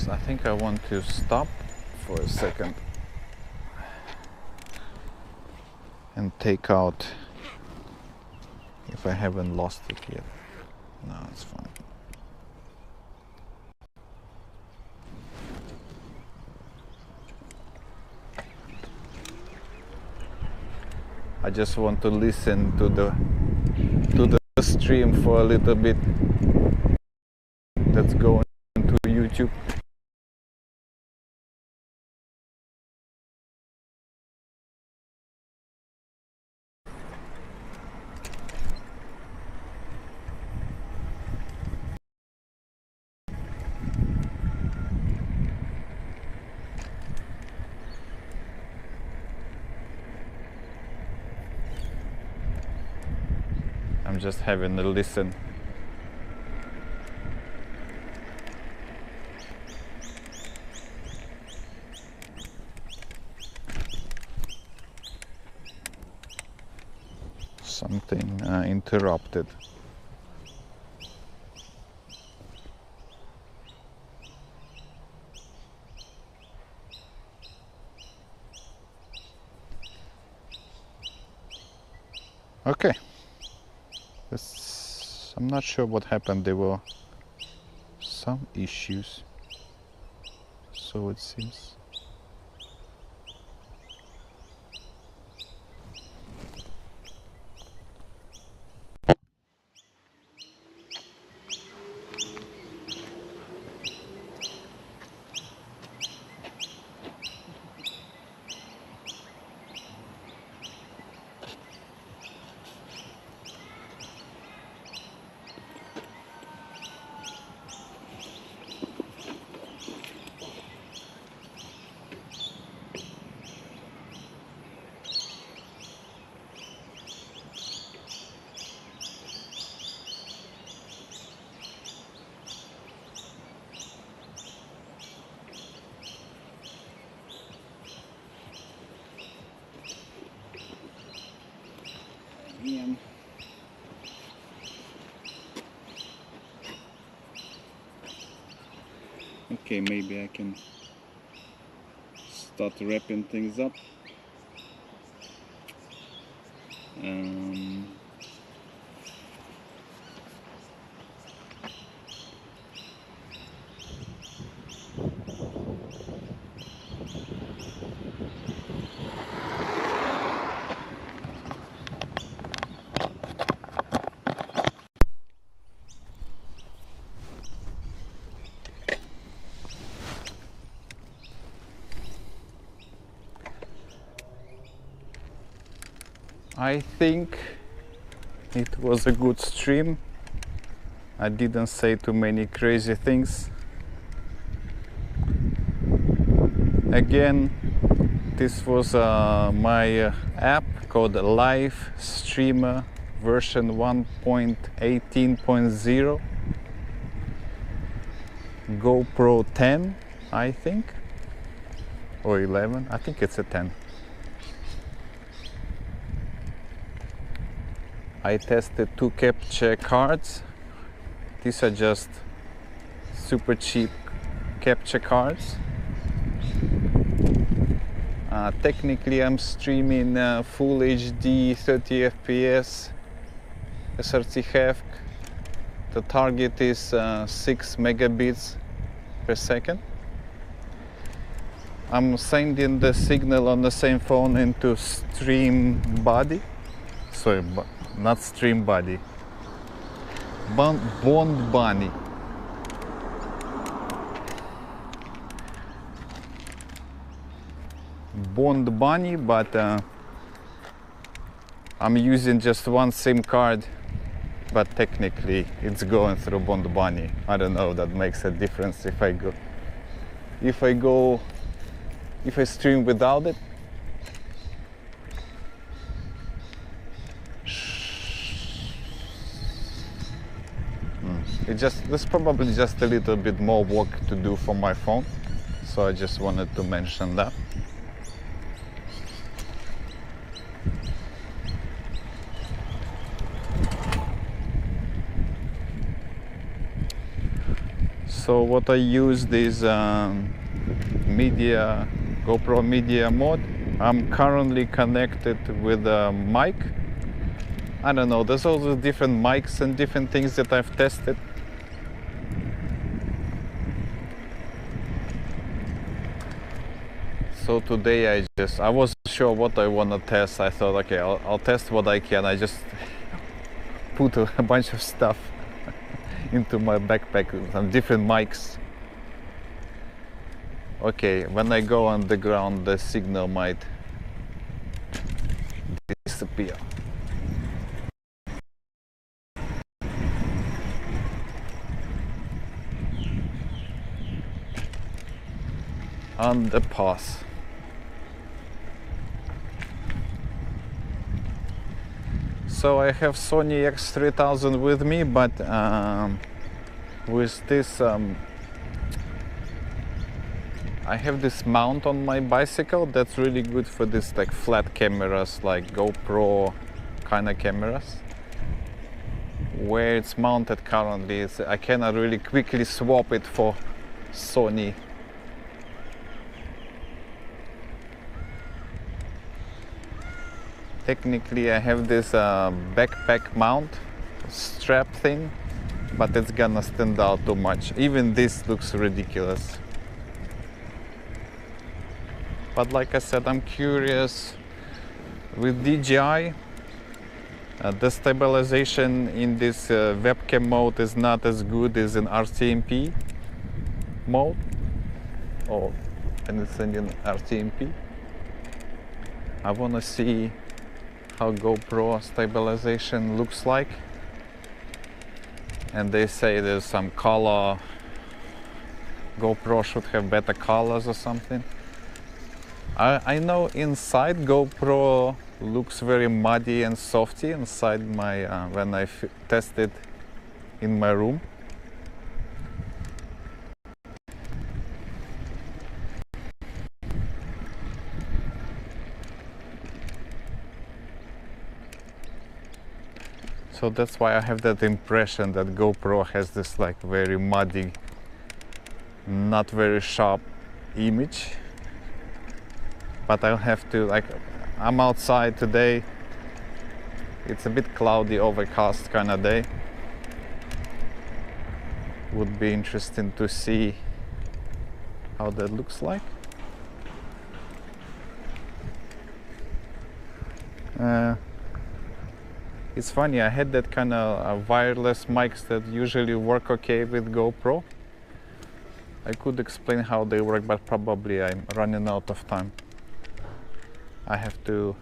I think I want to stop for a second and take out if I haven't lost it yet. No, it's fine. I just want to listen to the stream for a little bit that's going to YouTube. I'm just having a listen. Something interrupted. Okay. I'm not sure what happened. There were some issues, so it seems. Again. Okay, maybe I can start wrapping things up. I think it was a good stream. I didn't say too many crazy things. Again, this was my app called LifeStreamer version 1.18.0, GoPro 10, I think, or 11. I think it's a 10. I tested 2 capture cards. These are just super cheap capture cards. Technically I'm streaming full HD 30 FPS SRT HEVC. The target is 6 megabits per second. I'm sending the signal on the same phone into stream body. Sorry, not stream body. Bond bunny. Bond bunny, but I'm using just one SIM card, but technically it's going through Bond bunny. I don't know, that makes a difference if I stream without it. There's probably just a little bit more work to do for my phone, so I just wanted to mention that. So what I used is GoPro media mode. I'm currently connected with a mic. I don't know, there's also different mics and different things that I've tested. So today I wasn't sure what I want to test. I thought, okay, I'll test what I can. I just put a bunch of stuff into my backpack, some different mics. Okay, when I go on the ground, the signal might disappear. On the pass. So I have Sony X3000 with me, but with this I have this mount on my bicycle that's really good for this like flat cameras, like GoPro kind of cameras. Where it's mounted currently, I cannot really quickly swap it for Sony. Technically I have this backpack mount strap thing, but it's gonna stand out too much. Even this looks ridiculous. But like I said, I'm curious. With DJI, the stabilization in this webcam mode is not as good as in RTMP mode. Oh, and it's in RTMP. I want to see how GoPro stabilization looks like. And they say there's some color, GoPro should have better colors or something. I know inside GoPro looks very muddy and softy inside my when I test it in my room. So that's why I have that impression that GoPro has this like very muddy, not very sharp image. But I'll have to, like, I'm outside today. It's a bit cloudy, overcast kind of day. Would be interesting to see how that looks like. It's funny, I had that kind of wireless mics that usually work okay with GoPro. I could explain how they work, but probably I'm running out of time. I have to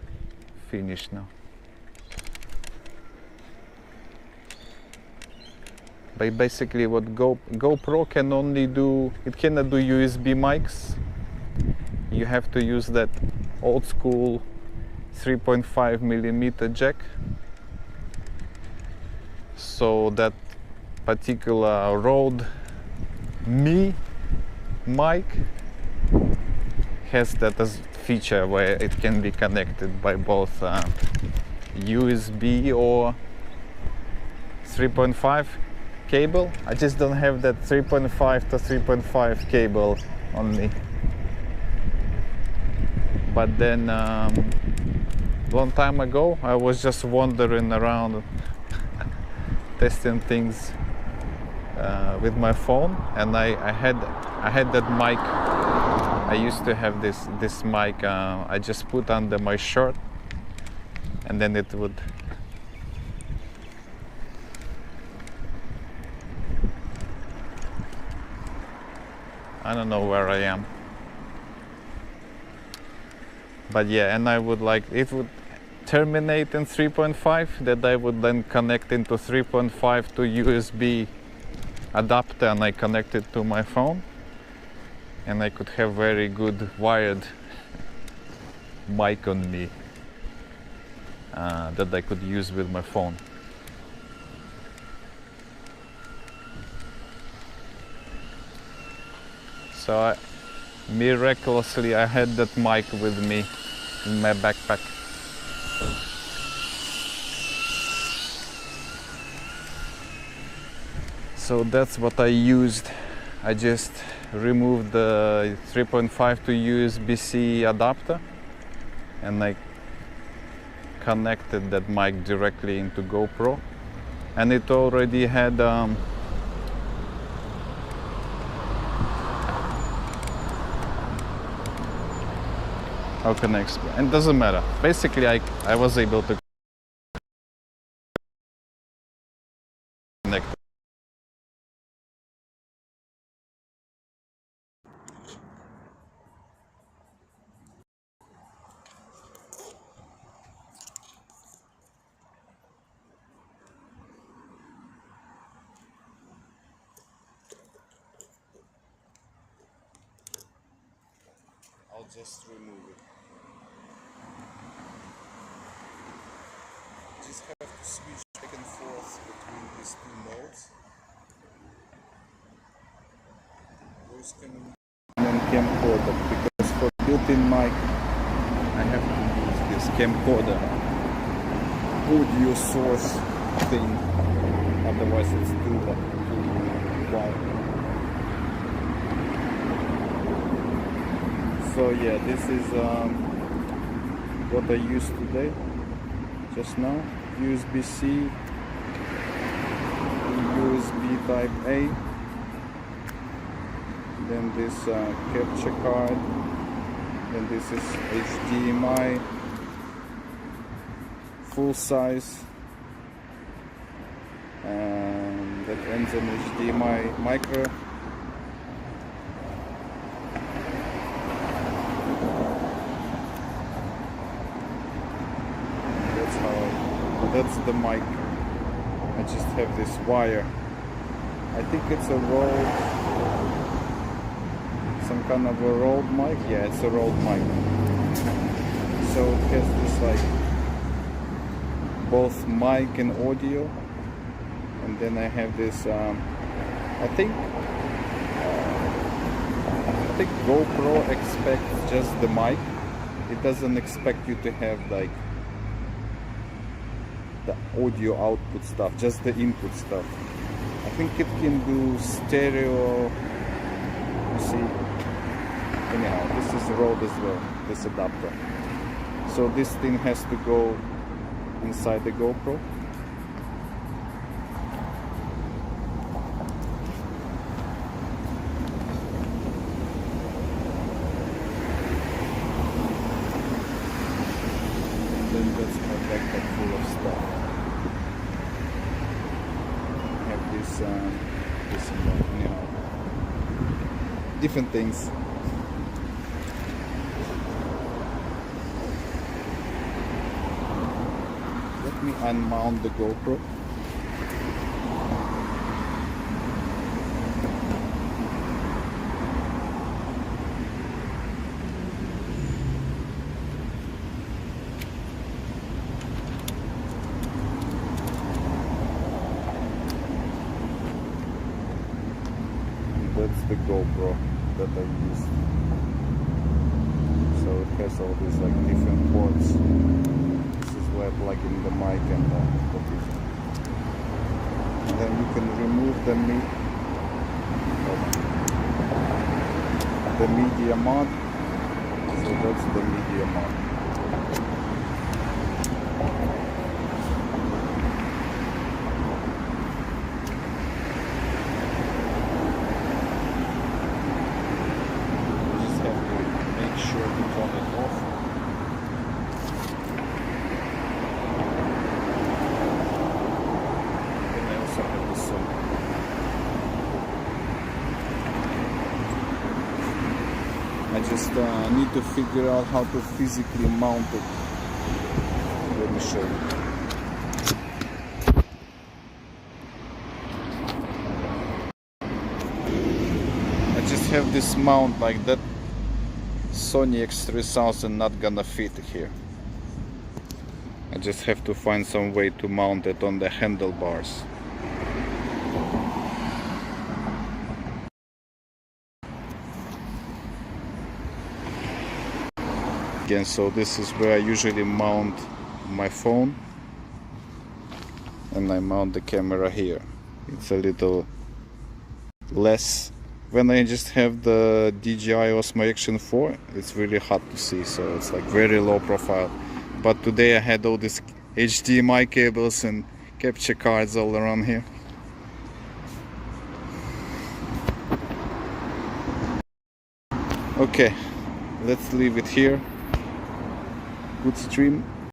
finish now. But basically what GoPro can only do, it cannot do USB mics. You have to use that old school 3.5mm jack. So that particular Rode Mi mic has that as feature where it can be connected by both USB or 3.5 cable. I just don't have that 3.5 to 3.5 cable on me. but then long time ago I was just wandering around testing things with my phone, and I had that mic. I used to have this mic. I just put under my shirt, and then it would. I don't know where I am, but yeah, and I would it would terminate in 3.5, that I would then connect into 3.5 to USB adapter, and I connect it to my phone, and I could have very good wired mic on me that I could use with my phone. So miraculously I had that mic with me in my backpack. So that's what I used. I just removed the 3.5 to USB-C adapter, and I connected that mic directly into GoPro, and it already had how can I explain? It doesn't matter. Basically, I was able to connect. I'll just remove it. Just have to switch back and forth between these two modes. Voice communication and camcorder, because for built-in mic I have to use this camcorder audio source thing, otherwise it's too loud. So yeah, this is what I used today, just now. USB-C, USB type A, then this capture card, then this is HDMI, full size, and that ends on HDMI micro. That's the mic. I just have this wire. I think it's a rolled, some kind of a rolled mic. Yeah, it's a rolled mic. So it has this like both mic and audio, and then I have this. I think GoPro expects just the mic. It doesn't expect you to have like the audio output stuff, just the input stuff. I think it can do stereo. You see, anyhow, this is rolled as well, this adapter. So this thing has to go inside the GoPro. And then that's my backpack full of stuff. This and that, anyhow, different things. Let me unmount the GoPro. That's the GoPro that I use. So it has all these like different ports. This is where I plug in the mic and then you can remove the media mod. So that's the media mount. Just have to make sure to turn it off. And I also have the socket. I just need to figure out how to physically mount it. Let me show you. I just have this mount like that. Sony X3000 not gonna fit here. I just have to find some way to mount it on the handlebars. Again, so this is where I usually mount my phone, and I mount the camera here. It's a little less. When I just have the DJI Osmo Action 4, it's really hard to see, so it's like very low profile. But today I had all these HDMI cables and capture cards all around here. Okay, let's leave it here. Good stream.